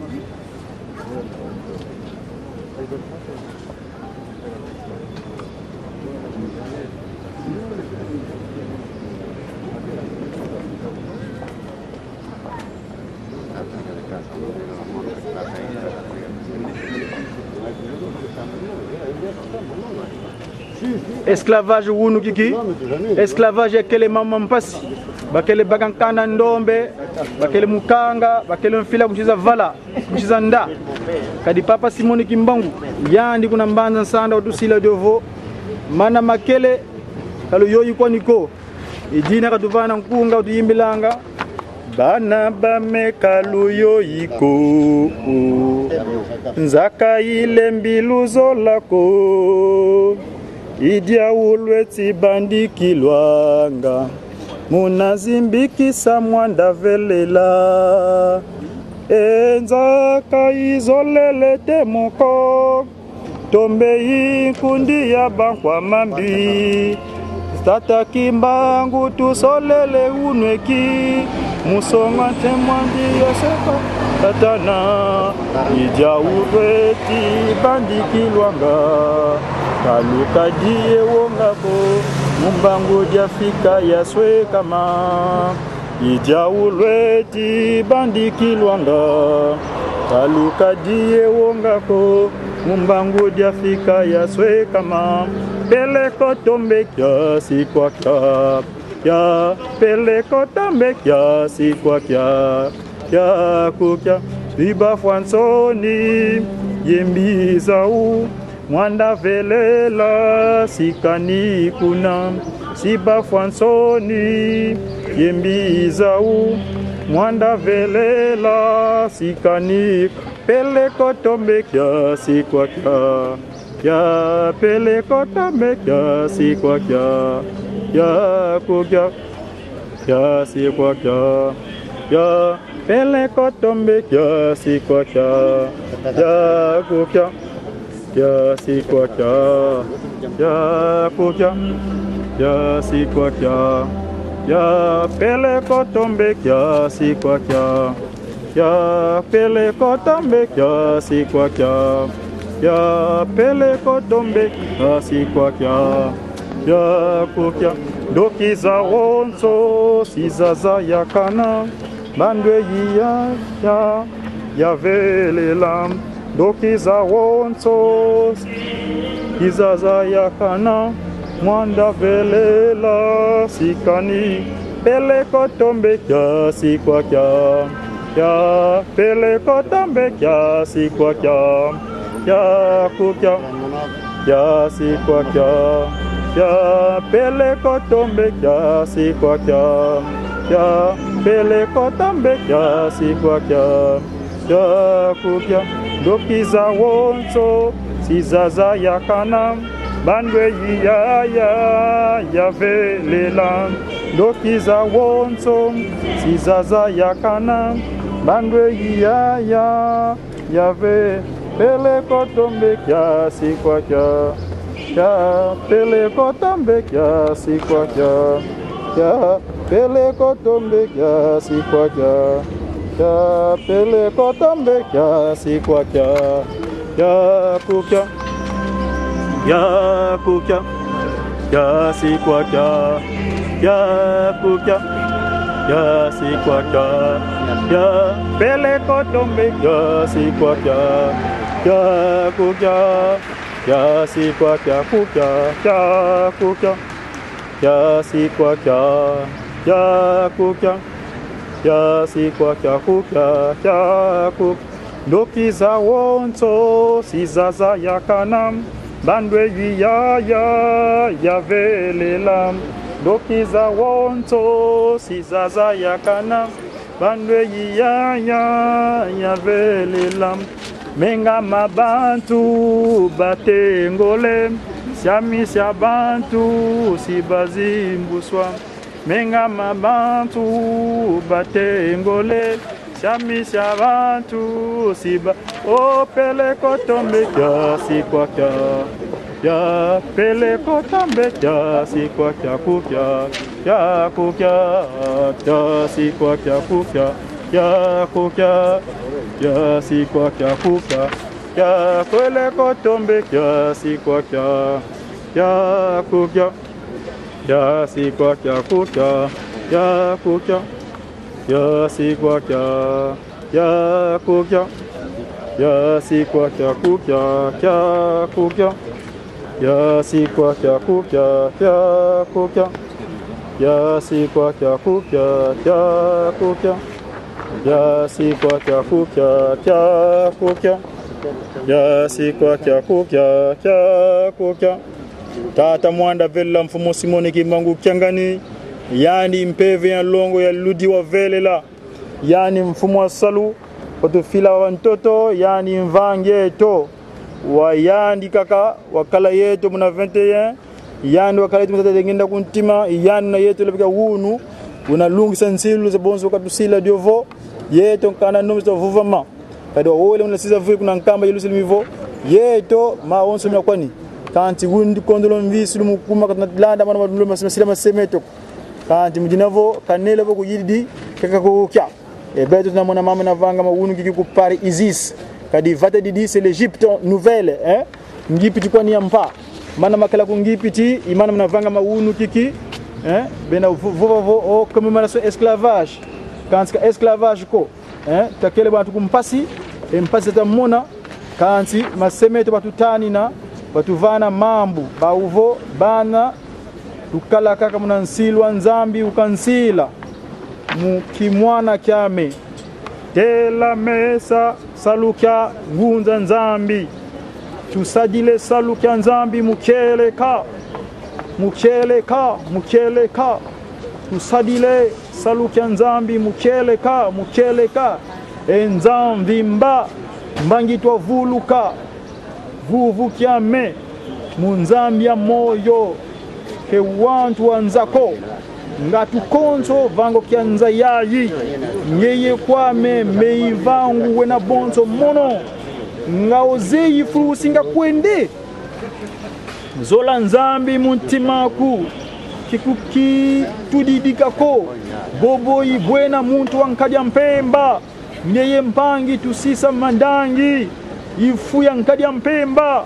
esclavage wunu kiki esclavage akele mama mpasi bakele bagankana ndombe bakele mukanga bakele mfila kuchiza vala kuchiza nda kadi papa Simoni Kimbangu yandi kuna mbanza nsanda utusila diovo mana makele kalo yoyi kwa niko idina katuvana nkunga utuyimbilanga bana bamekalu yoyiko nzaka ile mbiluzo lako idia ulweti bandikilwanga munazimbikisa mwanda velela enzaka izolele temoko tombe ikundi ya bankwa mambi tata Kimbangu tusolele unweki musonga temwandi yoseka tatana idia ulweti bandikilwanga kaluka die wongako mumbangu diafika yaswe kama idia ulweti bandikilwanga kaluka die wongako mumbangu diafika yaswe kama peleko tombe kya sikwa kya ya peleko tombe kya sikwa kya ya kukya biba fwansoni yembiza u mwanda velela sikani kuna siba fansoni yembizau mwanda velela sikani pele kotombe kya sikwa kya pele kotombe kya sikwa kya kukya kya sikwa kya pele kotombe kya sikwa kya kukya kya sikwa kya kukya kya sikwa kya pele kotombe kya sikwa kya pele kotombe kya sikwa kya pele kotombe kya sikwa kya kukya dokiza wonso sizaza yakana bandwe ya velela dokiza wonso sizaza yakana mwanda velela sikani pele kotombe kya sikwa kya pele kotombe kya sikwa kya kukya kya sikwa kya pele kotombe kya sikwa kya pele kotombe kya sikwa kya kukya dokiza wonso sizaza yakana bandwe ya velela dokiza wonso sizaza yakana bandwe ya pele kotombe kya sikwa kya pele kotombe kya sikwa kya pele kotombe kya sikwa kya pele kotombe kya sikwa kya kukya kya kukya kya sikwa kya kukya kya sikwa kya pele kotombe kya sikwa kya kukya kya sikwa kya kukya kya sikwa kya kukya kya sikwa kya dokiza wonso sizaza yakana bandwe ya velela dokiza wonso sizaza yakana bandwe ya velela menga mabantu batengole siami sia bantu sibazimbuswa menga mabantu batengole siami sia bantu siba o pele kotombe kya sikwa kya pele kotombe kya sikwa kya kukya kya sikwa kya kukya kya sikwa kya kya pele kotombe kya sikwa kya kukya kya sikwa kya kukya kya sikwa kya kukya kya sikwa kya kukya kya sikwa kya kukya kya sikwa kya kukya kya sikwa kya kukya kya sikwa kya kukya tata mwanda vela mfumo Simoni Kimbangu Kyangani yani mpeve ya longo ya ludi wa velela yani mfumo wa salu watufila wa ntoto yani mvange to wa yandi kaka wakala yetu muna 21 yani wakala yetu mtata ngenda kuntima yani na yetu lebika wunu unalungi sensilu za bonzo katusila diovo yeto kana nomzo vuvama kado wole mna siza vuku na nkamba yelusi mivo yeto ma onso mna kwani kanti wundi kondolo mvisi lumukuma katlanda mana maduluma sima masemeto kanti mjinavo kanele boku yidi kaka kukya beto na mwana mama na vanga mawunu kiki ku Paris Isis kadi vata didi c'est l'Égypte nouvelle ngipiti kwa ni ampa mana makala ku ngipiti imana mna vanga mawunu kiki bena vovo o commémoration esclavage kanti esclavage ko takele bantu kumpasi mpasi tamona kanti masemeto batutani na batuvana mambu bauvo bana tukala kaka muna nsilwa nzambi ukansila mukimwana kyame tela mesa saluka ngunza nzambi tusadile salu kya nzambi mukeleka mukeleka mukeleka tusadile salu kya nzambi mukeleka mukeleka enzambi mbangitwa vuluka vuvu kyame munzambia moyo ke wantu wanzako ngatukonso vango kyanza yayi nyeye kwame meivangu wena bonso mono ngaozeyi furusinga kwende zola nzambi muntimaku kikuki tudidikako boboyi bwena muntu wankadya mpemba nyeye mpangi tusisa mandangi ifu ya nkadya mpemba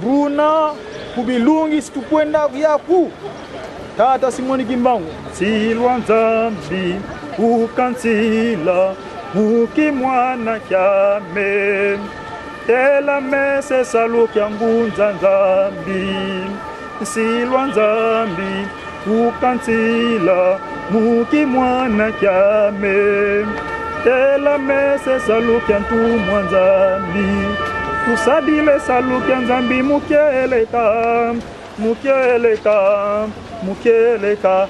bruna kubilungi situkwenda vyaku tata Simoni Kimbangu silwa nzambi ukansila ukimwana kyame tela mese salu kyangunza nzambi silwa nzambi ukansila ukimwana kyame tela mese salu kyantumwa nzambi tusadile salu kya nzambi mukeleka mukeleka mukeleka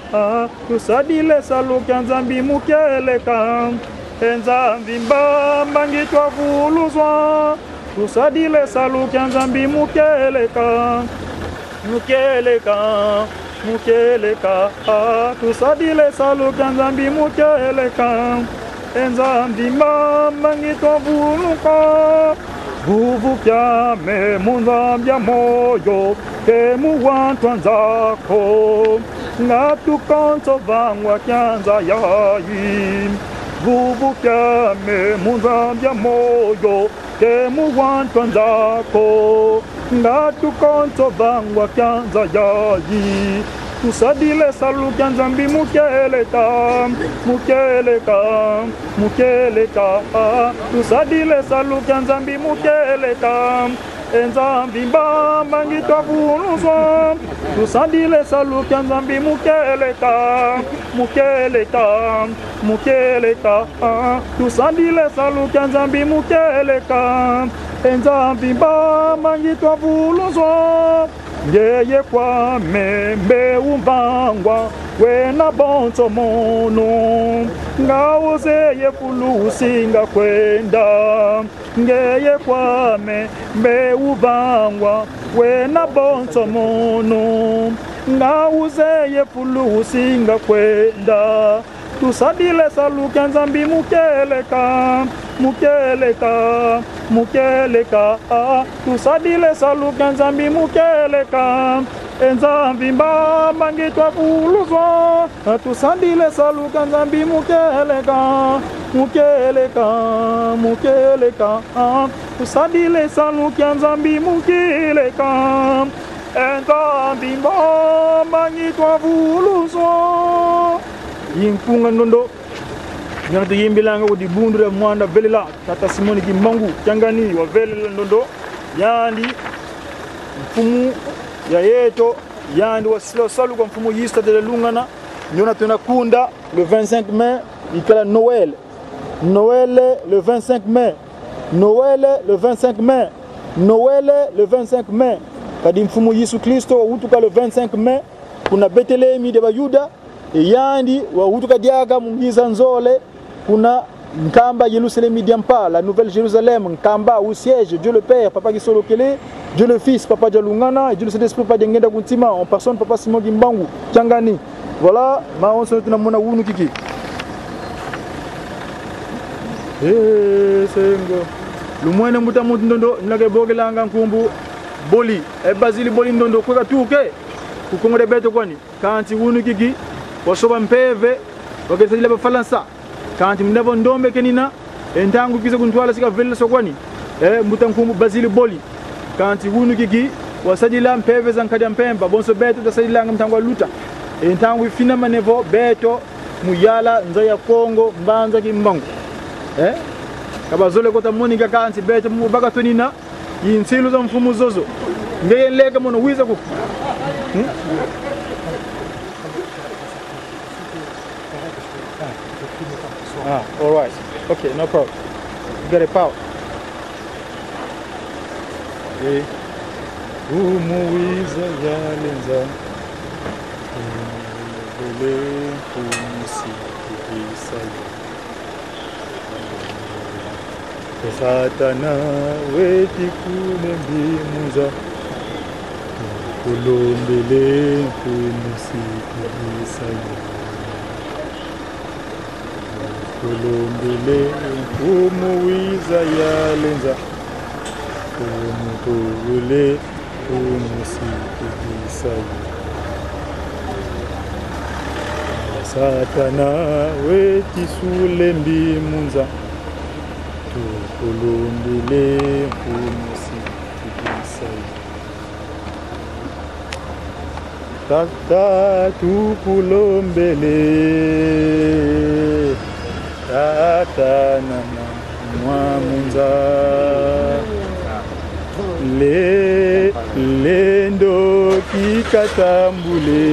tusadile salu kya nzambi mukeleka enzambi mbangitwa vuluzwa tusadile salu kya nzambi mukeleka mukeleka mukeleka tusadile salu kya nzambi mukeleka enzambi mbangitwa vuluka vuvu kyame munzambya moyo temu wantu nzako ngatukonso vangwa kyanza yayi vuvu kyame munzambya moyo temu wantu nzako ngatukonso vangwa kyanza yayi tusadile salu kya nzambi mukeleka mukeleka mukeleka tusadile salu kya nzambi mukeleka enzambi mbangitwa vuluzwa tusadile salu kya nzambi mukeleka mukeleka mukeleka tusadile salu kya nzambi mukeleka enzambi mbangitwa vuluzwa ngeye kwame mbeumbangwa wena bonso mono ngauzeye kulusinga kwenda ngeye kwame mbeuvangwa wena bonso mono ngauzeye kulusinga kwenda tusadile salu kya nzambi mukeleka mukeleka mukeleka tusadile salu kya nzambi mukeleka enzambi mbangitwa vuluzwa tusadile salu kya nzambi mukeleka mukeleka mukeleka tusadile salu kya nzambi mukeleka enzambi mbangitwa vuluzwa yimpunga ndondo nyana yimbilanga wodi bundure mwanda velila tata Simoni Kimbangu changani wa velila ndondo yandi mfumu ya yeto yandi wasilo salu kwa mfumu yista de lungana nyona tunakunda le 25 mai ikala Noël le 25 mai Noël le 25 mai Noël le 25 mai kadi mfumu Yesu Kristo utuka le 25 mai kuna Betlehemi de Bayuda yandi wa utuka diaga mungiza nzole kuna nkamba Yerusalem diampa la nouvelle Jérusalem nkamba au siège Dieu le Père papa qui solo kele Dieu le Fils papa Jalungana et Dieu le Saint-Esprit papa Dengenda Kuntima en personne papa Simon Kimbangu Changani voilà ma on se tunamona wunu kiki sengo lumwene mutamutu ndondo nlage bogelanga nkumbu boli e bazili boli ndondo kwa tuke kukongole beto kwani kanti wunu kiki wasoba mpeve wagesajile bafalansa kanti mnavo ndombe kenina entangu kiza kuntwala sika vela sokwani mutankumbu bazili boli kanti wunu kiki wasajila mpeve zankadya mpemba bonso beto tasajila ngamtangwa luta entangu ifina manevo beto muyala nzaya Kongo mbanza Kimbangu kabazole kota monika kanti beto mubaka tonina yinsilu za mfumu zozo ngeye leka mono wiza ku all right. Okay, no problem. You got a power. umuwiza yalenza umubele umusikisayo Satana weti kunembimuza ukulombele umusikisayo ukulombele umuwiza yalenza umubele umusikisayo Satana weti sulembimuza tukulombele umusikisayo Tata tukulombele Tata nana mwamunza lendo kikatambule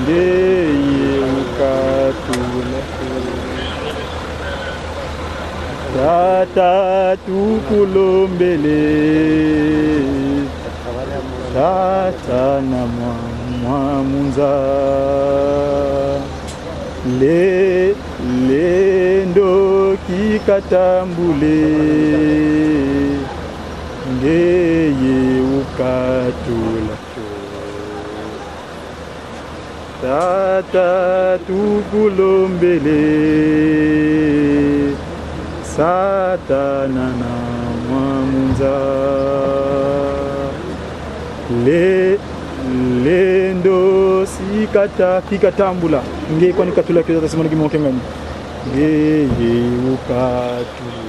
ndeye ukatula Tata tukulombele Tata na mwamunza lendo kikatambule ndeye ukatula Tata tukulombele Satana na mwamunza lendo kikatambula nge kwani katula kiza tasimana kimoke ngani ngeye ukatula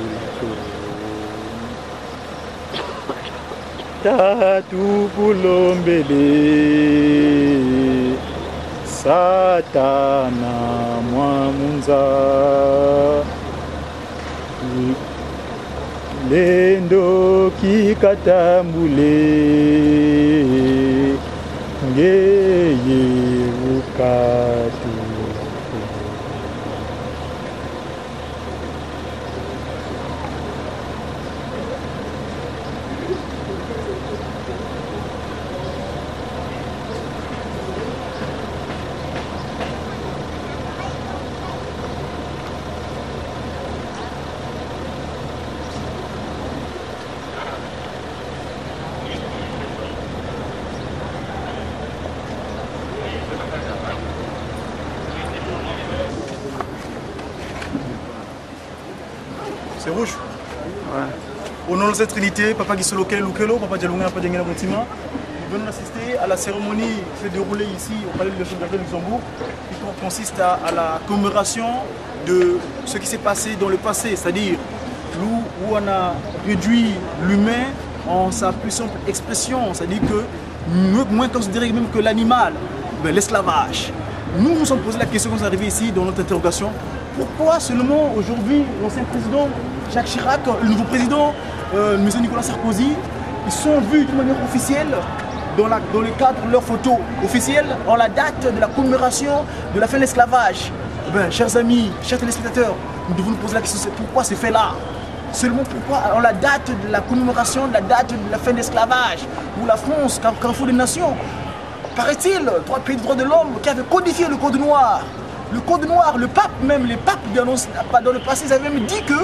Tatu kulombele Satana mwamunza lendo kikatambule ngeye ukatula C'est rouge. Ouais. Au nom de cette Trinité, Papa Gisolo Lukelo, Papa Dialunga, Papa Diangela Montima, nous venons assister à la cérémonie qui s'est déroulée ici au Palais de Chef de Luxembourg, qui consiste à la commémoration de ce qui s'est passé dans le passé, c'est-à-dire où on a réduit l'humain en sa plus simple expression, c'est-à-dire que moins considéré même que l'animal, l'esclavage. Nous nous sommes posé la question quand nous sommes arrivés ici dans notre interrogation. Pourquoi seulement aujourd'hui l'ancien président Jacques Chirac, le nouveau président M. Nicolas Sarkozy, ils sont vus de manière officielle dans le cadre de leurs photos officielles en la date de la commémoration de la fin de l'esclavage. Chers amis, chers téléspectateurs, nous devons nous poser la question, pourquoi c'est fait là? Seulement pourquoi en la date de la commémoration de la date de la fin de l'esclavage, où la France, carrefour des nations, paraît-il, 3 pays de droits de l'homme qui avaient codifié le Code noir. Le Code noir, le pape même, les papes dans le passé, ils avaient même dit que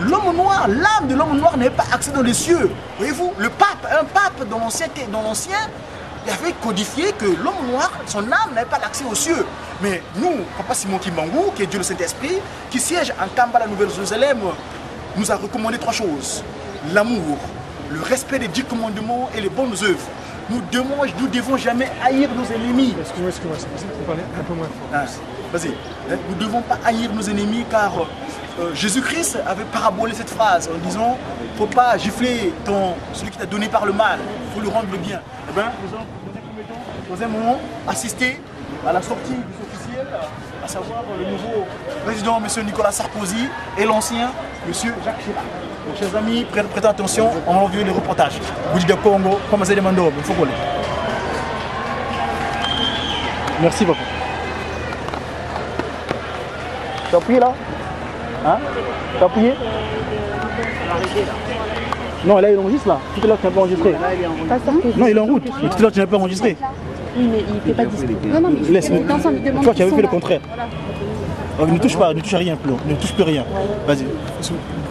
l'homme noir, l'âme de l'homme noir n'avait pas accès dans les cieux. Voyez-vous, un pape dans l'ancien, il avait codifié que l'homme noir, son âme n'avait pas l'accès aux cieux. Mais nous, Papa Simon Kimbangu, qui est Dieu le Saint-Esprit, qui siège en Kamba, la Nouvelle-Jérusalem, nous a recommandé 3 choses. L'amour, le respect des 10 commandements et les bonnes œuvres. Nous ne devons jamais haïr nos ennemis. Excuse-moi, c'est possible de parler un peu moins fort. Vas-y. Nous ne devons pas haïr nos ennemis car Jésus-Christ avait parabolé cette phrase en disant il ne faut pas gifler celui qui t'a donné par le mal, il faut lui rendre le bien. Eh bien, nous allons moment assister à la sortie du officiel, à savoir le nouveau président M. Nicolas Sarkozy et l'ancien M. Jacques Chirac. Donc, chers amis, prêtez attention, on va envoyer les reportages. Boudi de Congo, comment c'est demandé, il faut voler. Merci beaucoup. T'as appuyé là? Hein? T'as appuyé? Non, là il enregistre là. Tout à l'heure tu n'as pas enregistré. Non, il est en route. Mais tout à l'heure tu n'as pas enregistré. Oui, mais il ne fait pas discours. Non, mais laisse-moi. Toi tu avais fait le contraire. Voilà. Ne touche pas, ne touche à rien, Claude. Ne touche plus rien. Vas-y.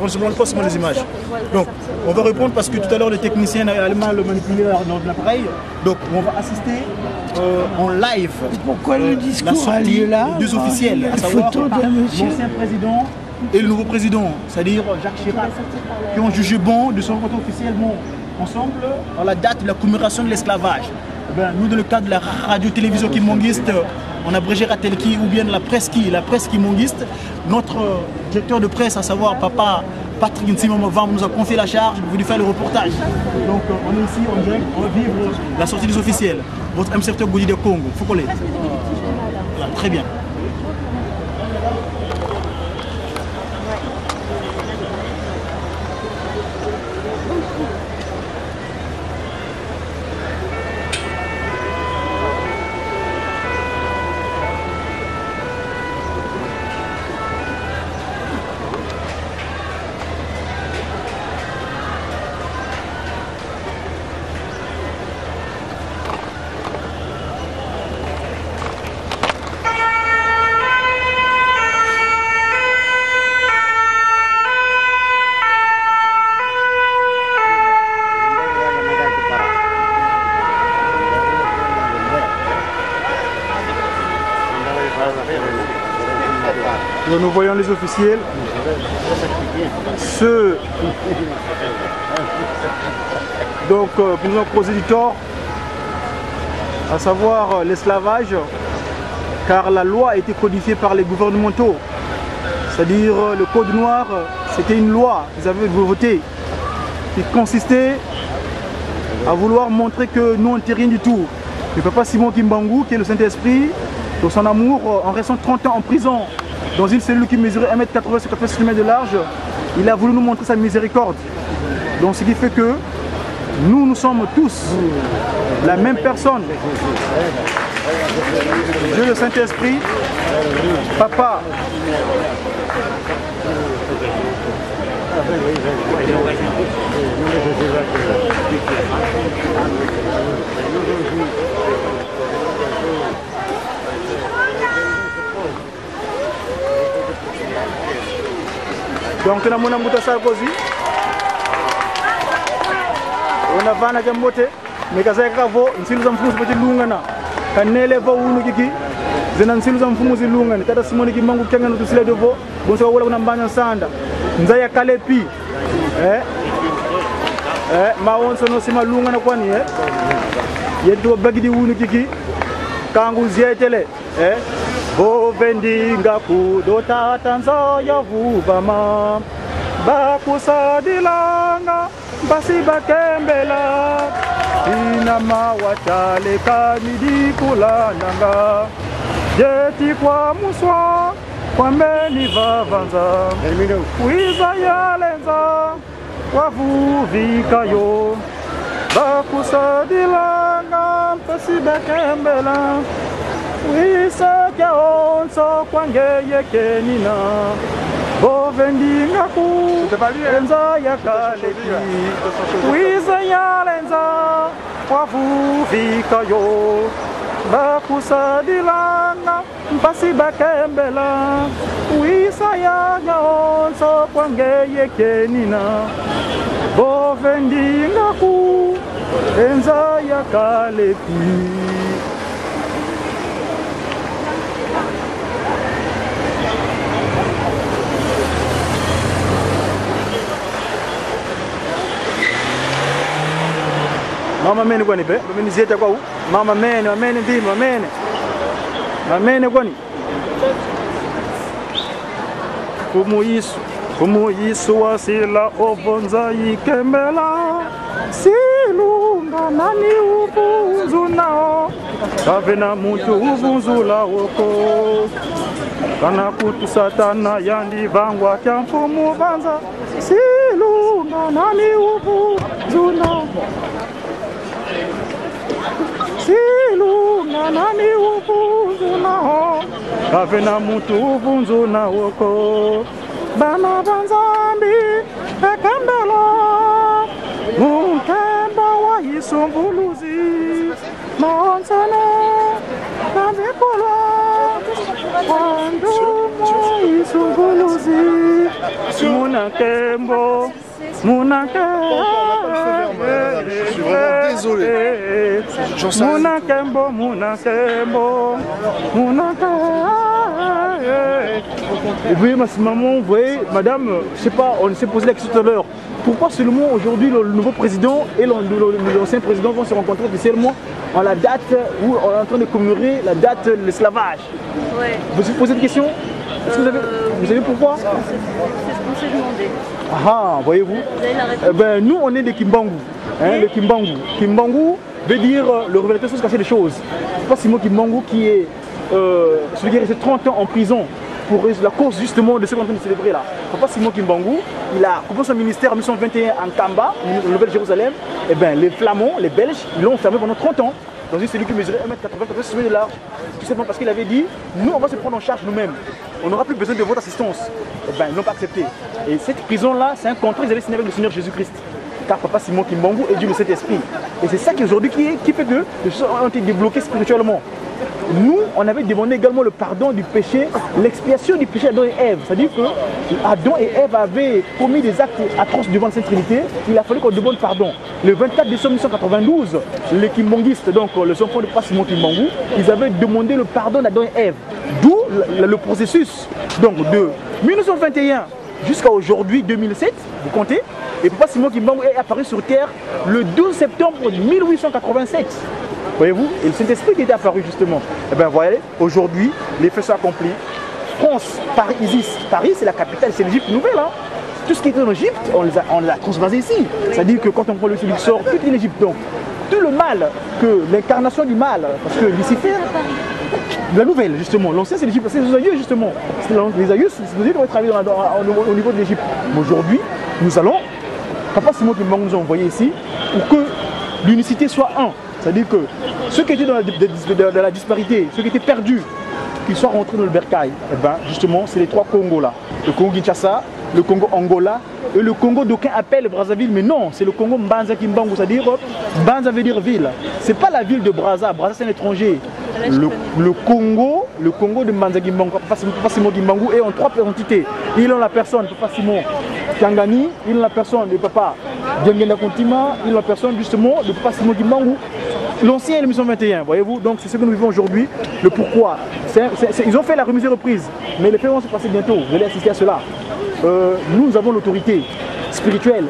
On se demande pas seulement les images. Donc, on va répondre parce que tout à l'heure le technicien allemand le manipulé dans l'appareil. Donc, on va assister en live. Pourquoi le discours la sortie là des officiels, à savoir l'ancien président et le nouveau président, c'est-à-dire Jacques Chirac, qui ont jugé bon de se rencontrer officiellement ensemble dans la date de la commémoration de l'esclavage. Nous, dans le cadre de la radio-télévision kimonguiste, on abrégé Ratelki ou bien la presse kimonguiste, notre directeur de presse, à savoir Papa Patrick Nsimomova, nous a confié la charge de lui faire le reportage. Donc on est ici, on va vivre la sortie des officiels. Votre M-Secteur Goudi de Congo, Foucolé. Voilà, très bien. Nous voyons les officiels, ceux donc, qui nous ont causé du tort, à savoir l'esclavage, car la loi a été codifiée par les gouvernementaux, c'est-à-dire le code noir, c'était une loi qu'ils avaient votée, qui consistait à vouloir montrer que nous on n'était rien du tout. Le papa Simon Kimbangu, qui est le Saint-Esprit, dans son amour, en restant 30 ans en prison, dans une cellule qui mesurait 1m80 sur 80 cm de large, il a voulu nous montrer sa miséricorde. Donc ce qui fait que nous sommes tous la même personne. Dieu le Saint-Esprit, Papa. Donc na mona mbuta Sarkozy ona vana ke mbote me ka sai ka vo nsilu za mfumu sipote lungana kanele vo unu kiki zena nsilu za mfumu zilungana tata Simoni Kimbangu kengana tusile devo bonso wala kuna mbanya sanda nzaya kalepi maonso no sima lungana kwani yedo bagidi unu kiki kangu zietele Bovendi ngaku dota tanzo ya vuvama bakusadilanga basi bakembela inama watale kamidi kulananga jeti kwa muswa kwa mbeni vavanza wiza yalenza wavuvikayo bakusadilanga basi bakembela Wisa kya onso kwangeye kenina Bovendi ngaku enza ya kalepi Wisa ya lenza wavuvika yo Bakusadilanga mpasi bakembela Wisa ya onso kwangeye kenina Bovendi ngaku enza ya kalepi Mama mene kwani pe? Mene zieta kwa u? Mama mene ndi, mene kwani? Kumuyisu wasila ovonza ikembela Silunga nani ubunzu nao Kavena muntu ubunzula woko Kana kutu satana yandi vangwa kyamfumu banza Silunga nani ubunzu nao Silunga nani ubunzu nao Kavena muntu ubunzu na woko Bana banzambi ekembela Munkemba wa Isombuluzi Monsana Navipolwa Wandumo Isombuluzi Munakembo Munakembo Je suis vraiment désolé. Munakembo Et vous voyez, maman, vous voyez, madame, je sais pas, on s'est posé la question tout à l'heure. Pourquoi seulement aujourd'hui le nouveau président et l'ancien président vont se rencontrer officiellement à la date où on est en train de commémorer la date de l'esclavage? Ouais. Vous vous posez une question? Est-ce que vous savez pourquoi? C'est ce qu'on s'est demandé. Ah, voyez-vous? Vous avez la réponse? Ben, nous, on est des Kimbangu. Hein, le Kimbangu. Kimbangu veut dire le révélateur sans se cacher des choses. C'est pas Simon Kimbangu qui est celui qui est resté 30 ans en prison pour la cause justement de ce qu'on est en train de célébrer là. Papa Simon Kimbangu, il a coupé son ministère en 1921 en Kamba, en Nouvelle-Jérusalem. Et bien, les Flamands, les Belges, ils l'ont fermé pendant 30 ans. Dans une cellule qui mesurait 1m80, 86 de large. Tout simplement parce qu'il avait dit, nous on va se prendre en charge nous-mêmes. On n'aura plus besoin de votre assistance. Et bien, ils n'ont pas accepté. Et cette prison-là, c'est un contrat qu'ils avaient signé avec le Seigneur Jésus-Christ. Car Papa Simon Kimbangu est Dieu de cet esprit. Et c'est ça qui aujourd'hui qui fait que les choses ont été débloquées spirituellement. Nous, on avait demandé également le pardon du péché, l'expiation du péché d'Adam et Ève. C'est-à-dire que Adam et Ève avaient commis des actes atroces devant la Sainte Trinité. Il a fallu qu'on demande pardon. Le 24 décembre 1992, les Kimbanguistes, donc les enfants de Papa Simon Kimbangu, ils avaient demandé le pardon d'Adam et Ève. D'où le processus. Donc de 1921 jusqu'à aujourd'hui, 2007, vous comptez. Et Papa Simon Kimbangu est apparu sur terre le 12 septembre 1887. Voyez-vous, et le Saint-Esprit qui était apparu justement. Et bien voyez, aujourd'hui, les faits sont accomplis. France, Paris, Isis. Paris, c'est la capitale, c'est l'Égypte nouvelle. Hein. Tout ce qui était en Égypte, on l'a transvasé ici. C'est-à-dire que quand on prend le celui qui sort, tout est l'Égypte. Donc, tout le mal, que l'incarnation du mal, parce que Lucifer, la nouvelle justement, l'ancien c'est l'Égypte, c'est les aïeux justement. Les aïeux, c'est les aïeux qui ont travaillé au niveau de l'Égypte. Mais aujourd'hui, nous allons, Papa Simon Kimbangu nous a envoyé ici, pour que l'unicité soit un. C'est-à-dire que ceux qui étaient dans la disparité, ceux qui étaient perdus, qu'ils soient rentrés dans le bercail, et ben justement, c'est les trois Congos là. Le Congo Kinshasa, le Congo Angola et le Congo d'aucuns appellent Brazzaville, mais non, c'est le Congo Mbanza Kimbangu, c'est-à-dire Mbanza veut dire ville. C'est pas la ville de Brazza, Brazza c'est un étranger. Le Congo de Mbanza Kimbangu, Papa Simon Kimbangu est en trois entités. Il a la personne, Papa Simon Kangani, il a la personne de Papa Diangenda Kontima, il a la personne justement de Papa Simon Kimbangu. L'ancien est le 1921, voyez-vous, donc c'est ce que nous vivons aujourd'hui. Le pourquoi. Ils ont fait la remise et reprise, mais les faits vont se passer bientôt. Vous allez assister à cela. Nous avons l'autorité spirituelle.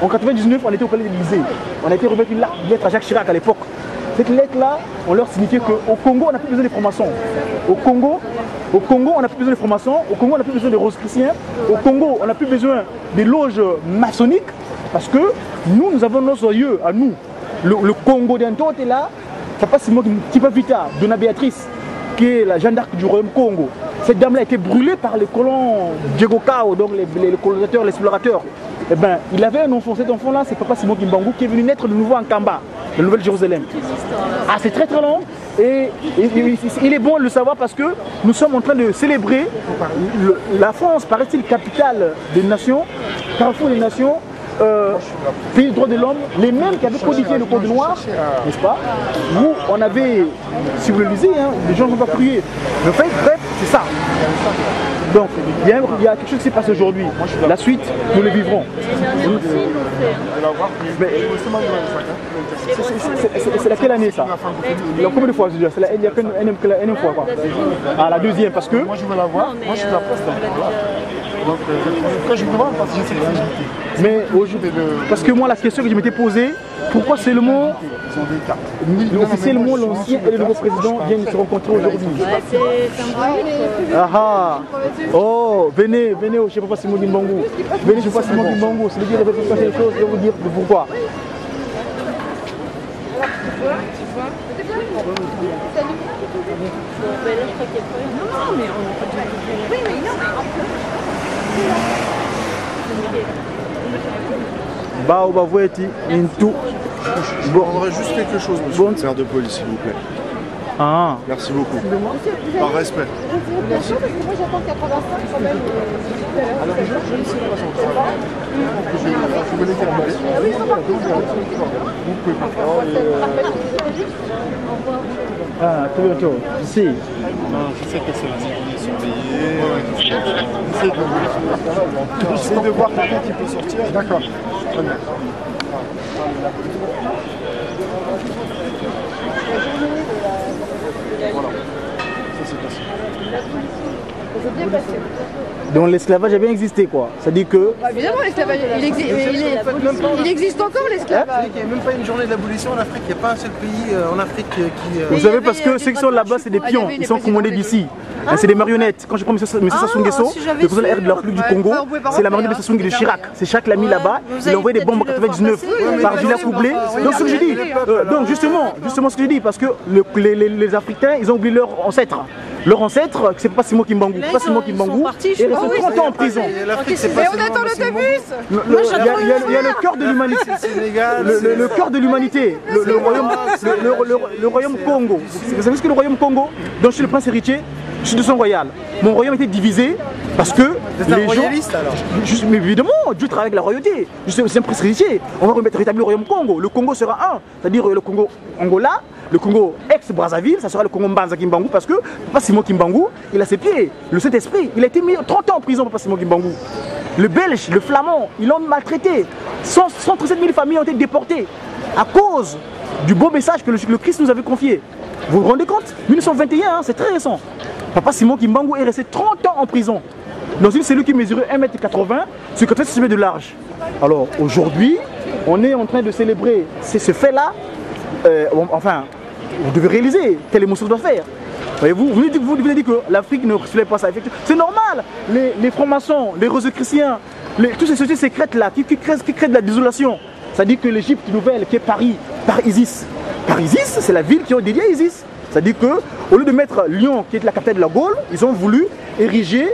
En 1999, on était au palais de l'Élysée. On a été remettre une lettre à Jacques Chirac à l'époque. Cette lettre-là, on leur signifiait qu'au Congo, on n'a plus besoin de francs-maçons. Au Congo, on n'a plus besoin de francs-maçons. Au Congo, on n'a plus besoin de rose-chrétiens. Au Congo, on n'a plus besoin des loges maçonniques. Parce que nous avons nos aïeux à nous. Le Congo d'un est là. Papa Simon Tipavita, Donna Béatrice, qui est la Jeanne d'Arc du Royaume Congo. Cette dame-là a été brûlée par les colons Diego Cao, donc les colonisateurs, les explorateurs. Eh ben, il avait un enfant. Cet enfant-là, c'est Papa Simon Kimbangu qui est venu naître de nouveau en Kamba, la Nouvelle-Jérusalem. Ah, c'est très très long. Et il est bon de le savoir parce que nous sommes en train de célébrer la France, paraît-il, capitale des nations, carrefour des nations. Pays des droits de l'homme, les mêmes qui avaient codifié le code noir, n'est-ce pas? Où on avait, si vous le lisez, hein, les gens ne vont pas prier. Le fait, bref, c'est ça. Donc, il y a quelque chose qui s'est passé aujourd'hui. La suite, nous le vivrons. C'est laquelle année ça? Combien de fois? C'est la énième fois quoi. Ah, la deuxième, parce que... Moi je veux la voir, moi je suis la presse donc quand je me demande, parce que j'ai cette visibilité. Mais parce que moi la question que je m'étais posée, pourquoi seulement officiellement l'ancien et le nouveau président viennent se rencontrer aujourd'hui? Ah oh, venez au chef Papa Simon Kimbangu. Venez chez Papa Simon Kimbangu, c'est le dire de faire quelque chose, je vais vous dire pourquoi. Bao Bavoueti, Intou. Je demanderais juste quelque chose, monsieur le commissaire de police, s'il vous plaît. Ah. Merci beaucoup. Par respect. Merci. Moi j'attends 85 quand même. Ah, très bientôt. Si. Non, je sais que c'est la sécurité surveillée. J'essaie de voir quelqu'un qui peut sortir. D'accord. Très bien. Voilà. Ça s'est passé. Donc l'esclavage a bien existé, quoi. Ça dit que... Bah, évidemment, l'esclavage, il existe encore, l'esclavage. Il n'y a même pas une journée d'abolition en Afrique. Il n'y a pas un seul pays en Afrique qui... Vous savez, parce que ceux qui sont là-bas, c'est des pions. Ils sont commandés d'ici. C'est des marionnettes. Quand je prends M. Sassou Nguesso, le président de la République du Congo, c'est la marionnette de Sassou Nguesso de Chirac. C'est Chirac l'a mis là-bas. Il a envoyé des bombes en 99 par Villa Coublé. Donc ce que je dis. Donc justement ce que je dis, parce que les Africains, ils ont oublié leur ancêtre. Leur ancêtre, c'est pas Simon Kimbangu. Pas Simon Kimbangu. Il est resté 30 ans en prison. Mais on attend l'autobus. Il y a le cœur de l'humanité. Le cœur de l'humanité. Le royaume Congo. Vous savez ce que le royaume Congo, dont je suis le prince héritier, je suis de son royal. Mon royaume était divisé parce que les gens... alors. Mais évidemment, Dieu travaille avec la royauté. C'est un prince héritier. On va rétablir le royaume Congo. Le Congo sera un. C'est-à-dire le Congo Angola, le Congo ex-Brazzaville, ça sera le Congo Mbanza Kimbangu parce que Papa Simon Kimbangu, il a ses pieds. Le Saint-Esprit, il a été mis 30 ans en prison, Papa Simon Kimbangu. Le Belge, le Flamand, ils l'ont maltraité. 137 000 familles ont été déportées à cause du beau message que le Christ nous avait confié. Vous vous rendez compte? 1921, hein, c'est très récent. Papa Simon Kimbangu est resté 30 ans en prison dans une cellule qui mesurait 1,80 m sur 80 cm de large. Alors aujourd'hui, on est en train de célébrer ce fait-là. Enfin, vous devez réaliser quelle émotion doit faire. Voyez-vous, vous dites que l'Afrique ne soulève pas ça. C'est normal. Les francs-maçons, les rosicruciens, toutes ces sociétés secrètes-là qui créent de la désolation. Ça dit que l'Égypte nouvelle, qui est Paris, par Isis. Par Isis, c'est la ville qui est dédiée à Isis. C'est-à-dire qu'au lieu de mettre Lyon, qui est la capitale de la Gaule, ils ont voulu ériger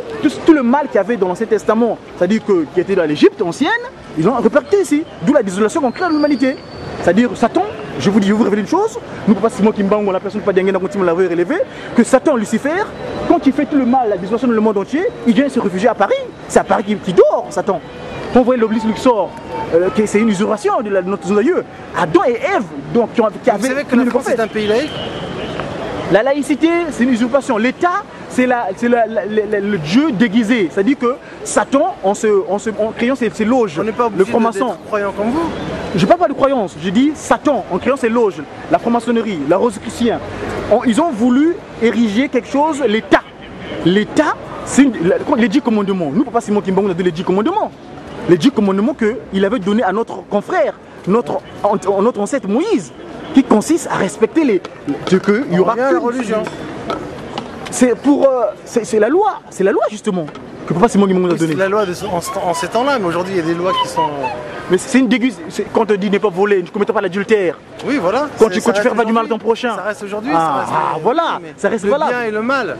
tout le mal qu'il y avait dans l'Ancien Testament, c'est-à-dire qui était dans l'Égypte ancienne, ils l'ont réparti ici. D'où la désolation qu'on crée à l'humanité. C'est-à-dire Satan, je vous révèle une chose, nous, Papa Simon Kimbangu, la personne pas d'Yangena continue à l'avoir relevé, que Satan, Lucifer, quand il fait tout le mal, la désolation dans le monde entier, il vient se réfugier à Paris. C'est à Paris qui dort, Satan. Quand vous voyez l'obélisque Luxor, c'est une usurpation de notre aïeux. Adam et Ève, donc, qui avaient... Vous savez que la France est un pays laïque? La laïcité, c'est une usurpation. L'État, c'est le Dieu déguisé. C'est-à-dire que Satan, en créant ses loges, on n'est pas obligé d'être croyant comme vous. Je ne parle pas de croyance, je dis Satan, en créant ses loges, la franc-maçonnerie, la rosicrucienne, ils ont voulu ériger quelque chose, l'État. L'État, c'est les 10 commandements. Nous, Papa Simon Kimbangu, on a donné les 10 commandements. Les 10 commandements qu'il avait donnés à notre confrère, notre ancêtre Moïse, qui consiste à respecter il y aura la religion. C'est la loi, justement, que Papa Simon Kimbangu nous a donné. C'est la loi en ces temps-là, mais aujourd'hui il y a des lois qui sont... Mais c'est une déguise. Quand on te dit ne pas voler, ne commettez pas l'adultère. Oui, voilà. Quand tu fais pas du mal à ton prochain. Ça reste aujourd'hui. Voilà. Ça reste valable. Le bien et le mal.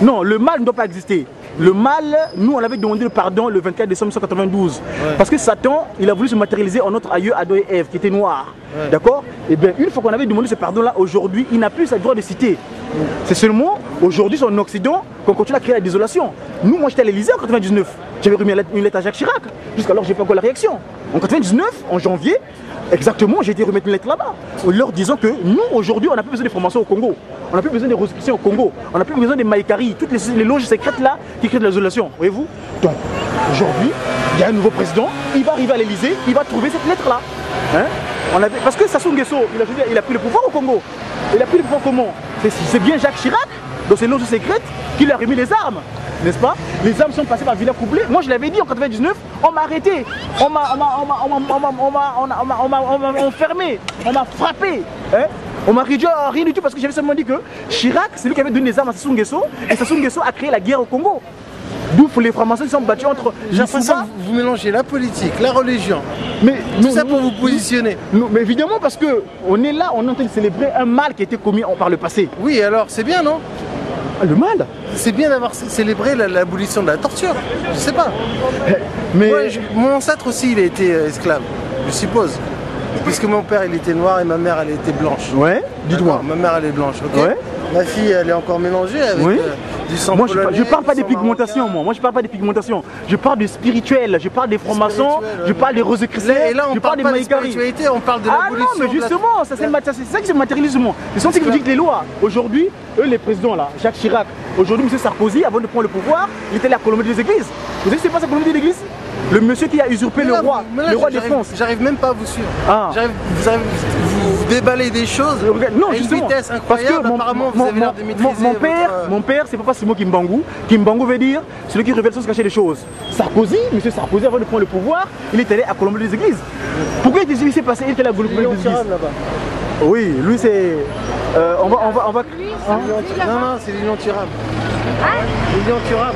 Non, le mal ne doit pas exister. Le mal, nous on avait demandé le pardon le 24 décembre 1992. Ouais. Parce que Satan, il a voulu se matérialiser en notre aïeux Adam et Ève qui était noir. Ouais. D'accord? Et bien une fois qu'on avait demandé ce pardon-là, aujourd'hui, il n'a plus le droit de citer. C'est seulement aujourd'hui, en Occident, qu'on continue à créer la désolation. Nous, moi j'étais à l'Élysée en 99. J'avais remis une lettre à Jacques Chirac. Jusqu'alors, j'ai pas encore la réaction. En 99, en janvier, exactement, j'ai été remettre une lettre là-bas, en leur disant que nous, aujourd'hui, on n'a plus besoin des formations au Congo. On n'a plus besoin des rosicruciens au Congo. On n'a plus besoin des maïkaris, toutes les loges secrètes là qui créent de l'isolation. Voyez-vous? Donc, aujourd'hui, il y a un nouveau président, il va arriver à l'Élysée, il va trouver cette lettre-là. Hein? Parce que Sassou Nguesso, il a pris le pouvoir au Congo. Il a pris le pouvoir comment? C'est bien Jacques Chirac, dans ses loges secrètes, qui lui a remis les armes. N'est-ce pas? Les armes sont passées par Villa Coublé. Moi je l'avais dit en 99, on m'a arrêté, on m'a enfermé, on m'a frappé. Hein? On m'a réduit à rien du tout parce que j'avais seulement dit que Chirac, c'est lui qui avait donné les armes à Sassou Nguesso et Sassou Nguesso a créé la guerre au Congo. D'où les francs-maçons qui sont battus entre... J'ai l'impression que vous mélangez la politique, la religion, tout ça pour vous positionner. Mais évidemment parce qu'on est là, on est en train de célébrer un mal qui a été commis par le passé. Oui, alors c'est bien, non? Le mal? C'est bien d'avoir célébré l'abolition de la torture, je sais pas. Mais mon ancêtre aussi, il a été esclave, je suppose. Puisque mon père il était noir et ma mère elle était blanche. Ouais, dites-moi. Ma mère elle est blanche, ok. Ouais. Ma fille elle est encore mélangée avec du sang moi, polonais. Je parle pas des pigmentations, moi je parle pas des pigmentations. Je parle du spirituel, je parle des francs-maçons, je parle des rosicruciens, et là on parle pas de spiritualité, on parle de l'abolition. Ah non, mais justement, ça c'est ça que c'est le matérialisme. C'est ça qui vous dit que les lois, aujourd'hui, eux les présidents là, Jacques Chirac, aujourd'hui M. Sarkozy, avant de prendre le pouvoir, il était là à colomber des églises. Vous savez ce qui s'est passé à colomber des églises? Le monsieur qui a usurpé le roi de France. J'arrive même pas à vous suivre. Ah. Vous déballez des choses non, à une vitesse incroyable. Parce que apparemment vous avez l'air de maîtriser mon père, c'est pas Simon Kimbangu. Kimbangu veut dire celui qui révèle sans se cacher des choses. Sarkozy, monsieur Sarkozy, avant de prendre le pouvoir, il est allé à colomber des églises. Pourquoi il s'est passé? Il était allé à colomber des églises. Oui, lui c'est... on va... Non, non, c'est l'union Thuram. L'union Thuram.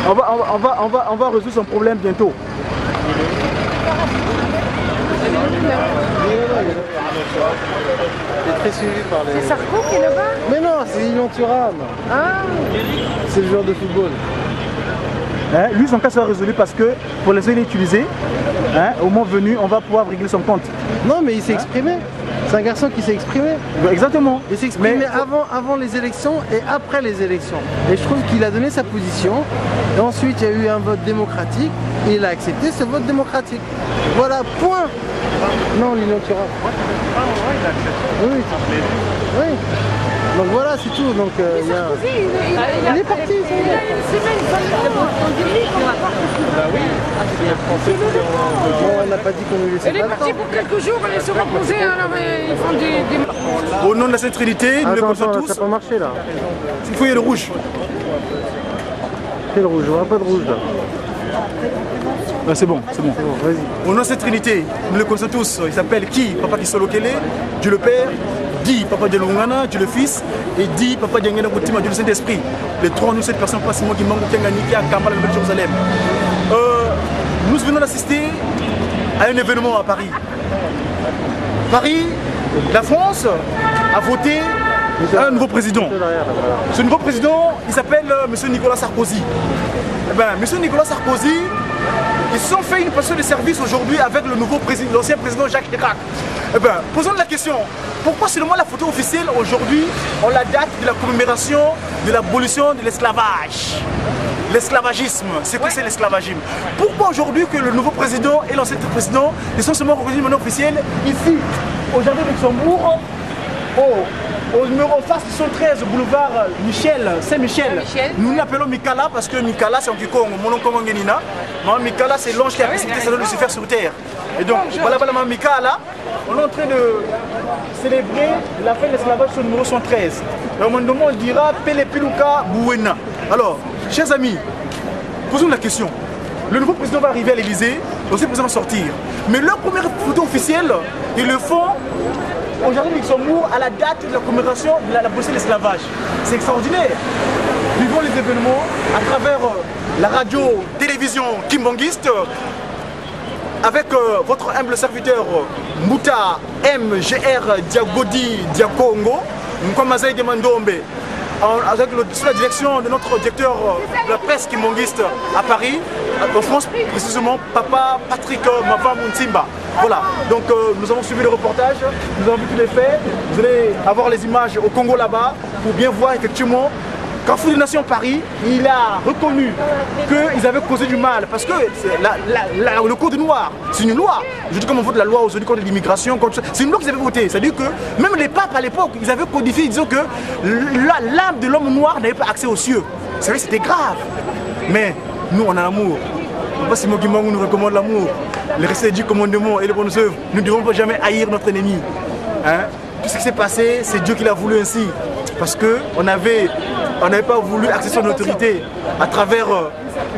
On va résoudre son problème bientôt. Très suivi par les... C'est Sarko qui est là-bas? Mais non, c'est l'union Thuram. Ah. C'est le joueur de football. Hein, lui, son cas sera résolu parce que pour les aider utilisés, au moment venu, on va pouvoir régler son compte. Non, mais il s'est exprimé. C'est un garçon qui s'est exprimé. Exactement. Il s'est exprimé avant les élections et après les élections. Et je trouve qu'il a donné sa position. Et ensuite, il y a eu un vote démocratique et il a accepté ce vote démocratique. Voilà, point. Non, l'union Thuram. Oui. Oui. Donc voilà, c'est tout. Donc, il est parti. Il a une semaine seulement en Belgique, on va voir ce qu'il veut. On n'a pas dit qu'on nous laissait Elle est partie pour quelques jours, elle se reposer, alors ils font des... Au nom de la Sainte Trinité, nous le connaissons tous. Ça n'a pas marché là. Il faut y aller le rouge. Quel rouge? On n'a pas de rouge là. Ben, c'est bon, vas-y. Au nom de cette Trinité, nous le connaissons tous. Il s'appelle qui? Papa Kisolokele, Dieu le Père, Di, Papa Dieu Lungana, Dieu le Fils, et Di, Papa Dieu Ngena, Dieu le Saint-Esprit. Les trois, nous, cette personne, pas Simon qui manque qui à Kampala, la Jérusalem. Nous venons d'assister à un événement à Paris. Paris, la France a voté un nouveau président. Ce nouveau président, il s'appelle M. Nicolas Sarkozy. Eh bien, M. Nicolas Sarkozy, ils se sont fait une passation de service aujourd'hui avec le nouveau président, l'ancien président Jacques Chirac. Eh bien, posons la question, pourquoi seulement la photo officielle aujourd'hui, on la date de la commémoration de l'abolition de l'esclavage? L'esclavagisme, c'est que c'est l'esclavagisme. Pourquoi aujourd'hui que le nouveau président et l'ancien président, ils sont seulement reconnus de manière officielle ici, au jardin de Luxembourg, au numéro en face du 113, boulevard Saint-Michel. Nous l'appelons Mikala parce que Mikala c'est en Kikongo, mon nom Kongo Ngenina. Mikala c'est l'ange qui a précipité sa Lucifer sur terre. Et donc, voilà, Mikala, on est en train de célébrer la fin de l'esclavage sur le numéro 113. Et au moment on dira Pele Piluka Bouena. Alors, chers amis, posons la question. Le nouveau président va arriver à l'Elysée, l'ancien président va sortir. Mais leur première photo officielle, ils le font au jardin de Luxembourg à la date de la commémoration de l'abolition de l'esclavage. C'est extraordinaire. Vivons les événements à travers la radio, télévision kimbanguiste, avec votre humble serviteur Mouta MGR Diagodi Diakongo, Nkwamazaï de Mandombe, sous la direction de notre directeur de la presse kimbanguiste à Paris, en France, précisément Papa Patrick Mavamountsimba. Voilà, donc nous avons suivi le reportage, nous avons vu tous les faits, vous allez avoir les images au Congo là-bas pour bien voir effectivement Carrefour des Nations Paris, il a reconnu qu'ils avaient causé du mal parce que le code noir, c'est une loi. Je dis comme on vote la loi aujourd'hui contre l'immigration, c'est une loi qu'ils avaient votée. C'est-à-dire que même les papes à l'époque, ils avaient codifié disant que l'âme de l'homme noir n'avait pas accès aux cieux. C'est vrai que c'était grave. Mais nous, on a l'amour. Si Mokimangu nous recommande l'amour, le respect du commandement et les bonnes œuvres, nous ne devons pas jamais haïr notre ennemi. Hein? Tout ce qui s'est passé, c'est Dieu qui l'a voulu ainsi. Parce qu'on n'avait pas voulu accéder à l'autorité à travers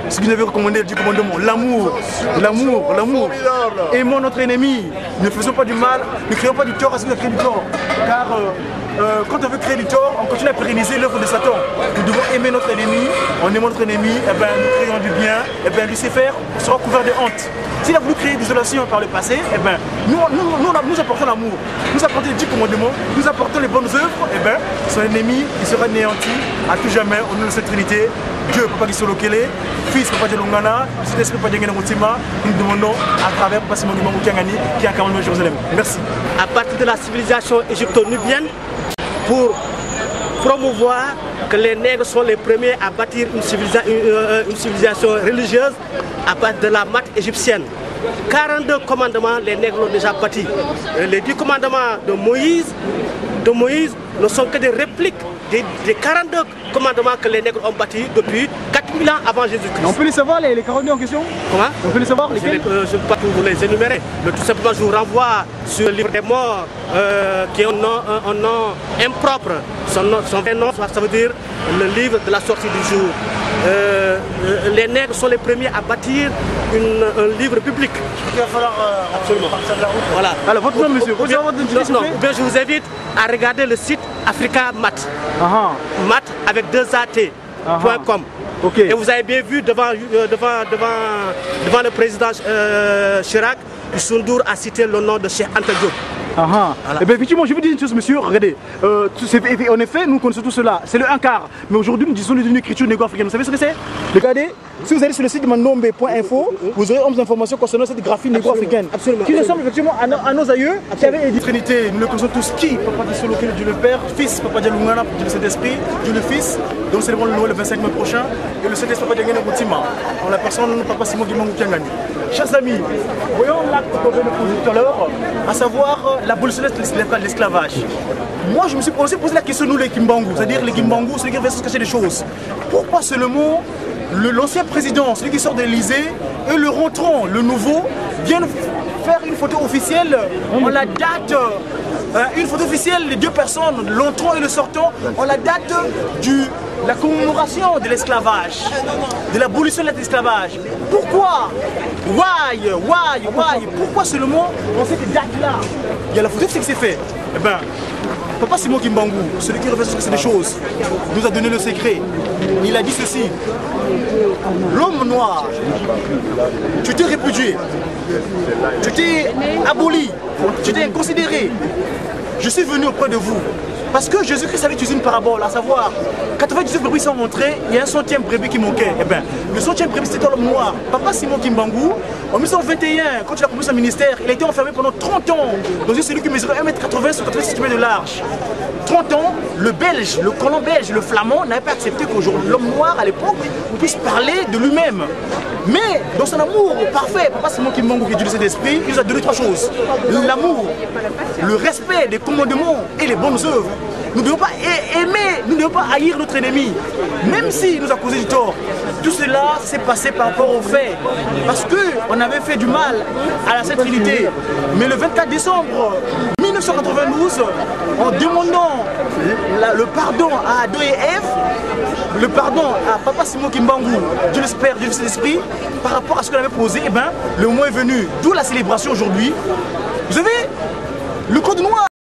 ce qu'il avait recommandé du commandement. L'amour, l'amour, l'amour. Aimons notre ennemi, ne faisons pas du mal, ne créons pas du tort à ceux qui ont créé du tort. Car quand on veut créer du tort, on continue à pérenniser l'œuvre de Satan. Nous devons aimer notre ennemi, en aimant notre ennemi, eh ben, nous créons du bien, eh ben, Lucifer sera couvert de honte. S'il a voulu créer l'isolation par le passé, eh ben, nous apportons l'amour, nous apportons les 10 commandements, nous apportons les bonnes œuvres, eh ben, son ennemi il sera anéanti à tout jamais au nom de cette Trinité. Dieu, Papa Gisolo Kele, Fils Papa Djelongana, Saint-Esprit Papa Djengena Moutima, nous demandons à travers Papa Simon Guimangou Kiangani qui est en Cameroun de Jérusalem. Merci. À partir de la civilisation égypto-nubienne, pour promouvoir que les nègres sont les premiers à bâtir une civilisation religieuse à partir de la math égyptienne. 42 commandements, les nègres l'ont déjà bâti. Les 10 commandements de Moïse ne sont que des répliques des 42 commandements que les nègres ont bâtis depuis 4000 ans avant Jésus-Christ. On peut les savoir, les 42 en question? Comment? On peut les savoir, lesquels? Je ne peux pas vous les énumérer, mais tout simplement je vous renvoie sur le livre des morts qui est un nom impropre. Son vrai nom, ça veut dire le livre de la sortie du jour. Les nègres sont les premiers à bâtir un livre public. Il va falloir absolument. Voilà. Alors votre nom, monsieur, bien, je vous invite à regarder le site Africa Math. Math avec 2at.com. Okay. Et vous avez bien vu devant le président Chirac, Sundour a cité le nom de Cheikh Anta Diop. Voilà. Et bien effectivement, je vous dis une chose, monsieur, regardez, en effet, nous connaissons tout cela, c'est le 1/4, mais aujourd'hui nous disons une écriture négo-africaine. Vous savez ce que c'est? Regardez, si vous allez sur le site de mandombe.info, vous aurez 11 informations concernant cette graphie négo-africaine, qui ressemble effectivement à nos aïeux qui avaient édité. Trinité, nous le connaissons tous qui? Papa Gisolo Kele, Dieu le Père, Fils, Papa Djalungana, Dieu le Saint-Esprit, Dieu le Fils, donc célébrons le Noël le 25 mai prochain, et le Saint-Esprit Papa Djengena Moutima, en la personne de Papa Simon Guimangou Kiangani. Chers amis, voyons l'acte qu'on vient de poser tout à l'heure, à savoir l'abolition de l'esclavage. Moi, je me suis posé la question, nous les Kimbangu, c'est-à-dire les Kimbangu, ceux qui veulent se cacher des choses. Pourquoi seulement l'ancien président, celui qui sort de l'Élysée, et le rentrant, le nouveau, viennent faire une photo officielle en la date, une photo officielle, les deux personnes, l'entrant et le sortant, en la date de la commémoration de l'esclavage, de l'abolition de l'esclavage. Pourquoi? Why? Pourquoi seulement en cette date-là? Il y a la photo qui s'est fait. Eh bien, Papa Simon Guimangou, celui qui refait des choses, nous a donné le secret. Il a dit ceci: l'homme noir, tu t'es répudié, tu t'es aboli, tu t'es inconsidéré. Je suis venu auprès de vous. Parce que Jésus-Christ avait utilisé une parabole, à savoir 99 brebis sont montrées, il y a un centième brebis qui manquait. Eh bien, le centième brebis c'était l'homme noir. Papa Simon Guimangou, en 1921, quand il a commencé son ministère, il a été enfermé pendant 30 ans dans une cellule qui mesurait 1m80 sur 86 cm de large. 30 ans, le Belge, le colon belge, le flamand n'avait pas accepté qu'aujourd'hui l'homme noir à l'époque puisse parler de lui-même. Mais dans son amour parfait, Papa Simon Guimangou, qui est Dieu de cet esprit, il nous a donné 3 choses: l'amour, le respect des commandements et les bonnes œuvres. Nous ne devons pas aimer, nous ne devons pas haïr notre ennemi, même s'il nous a causé du tort. Tout cela s'est passé par rapport aux faits, parce qu'on avait fait du mal à la Sainte Trinité. Mais le 24 décembre 1992, en demandant le pardon à Ado et Ève, le pardon à Papa Simon Guimangou, Dieu l'espère, Dieu le Saint-Esprit, par rapport à ce qu'on avait posé, eh ben, le moment est venu, d'où la célébration aujourd'hui. Vous savez, le code noir.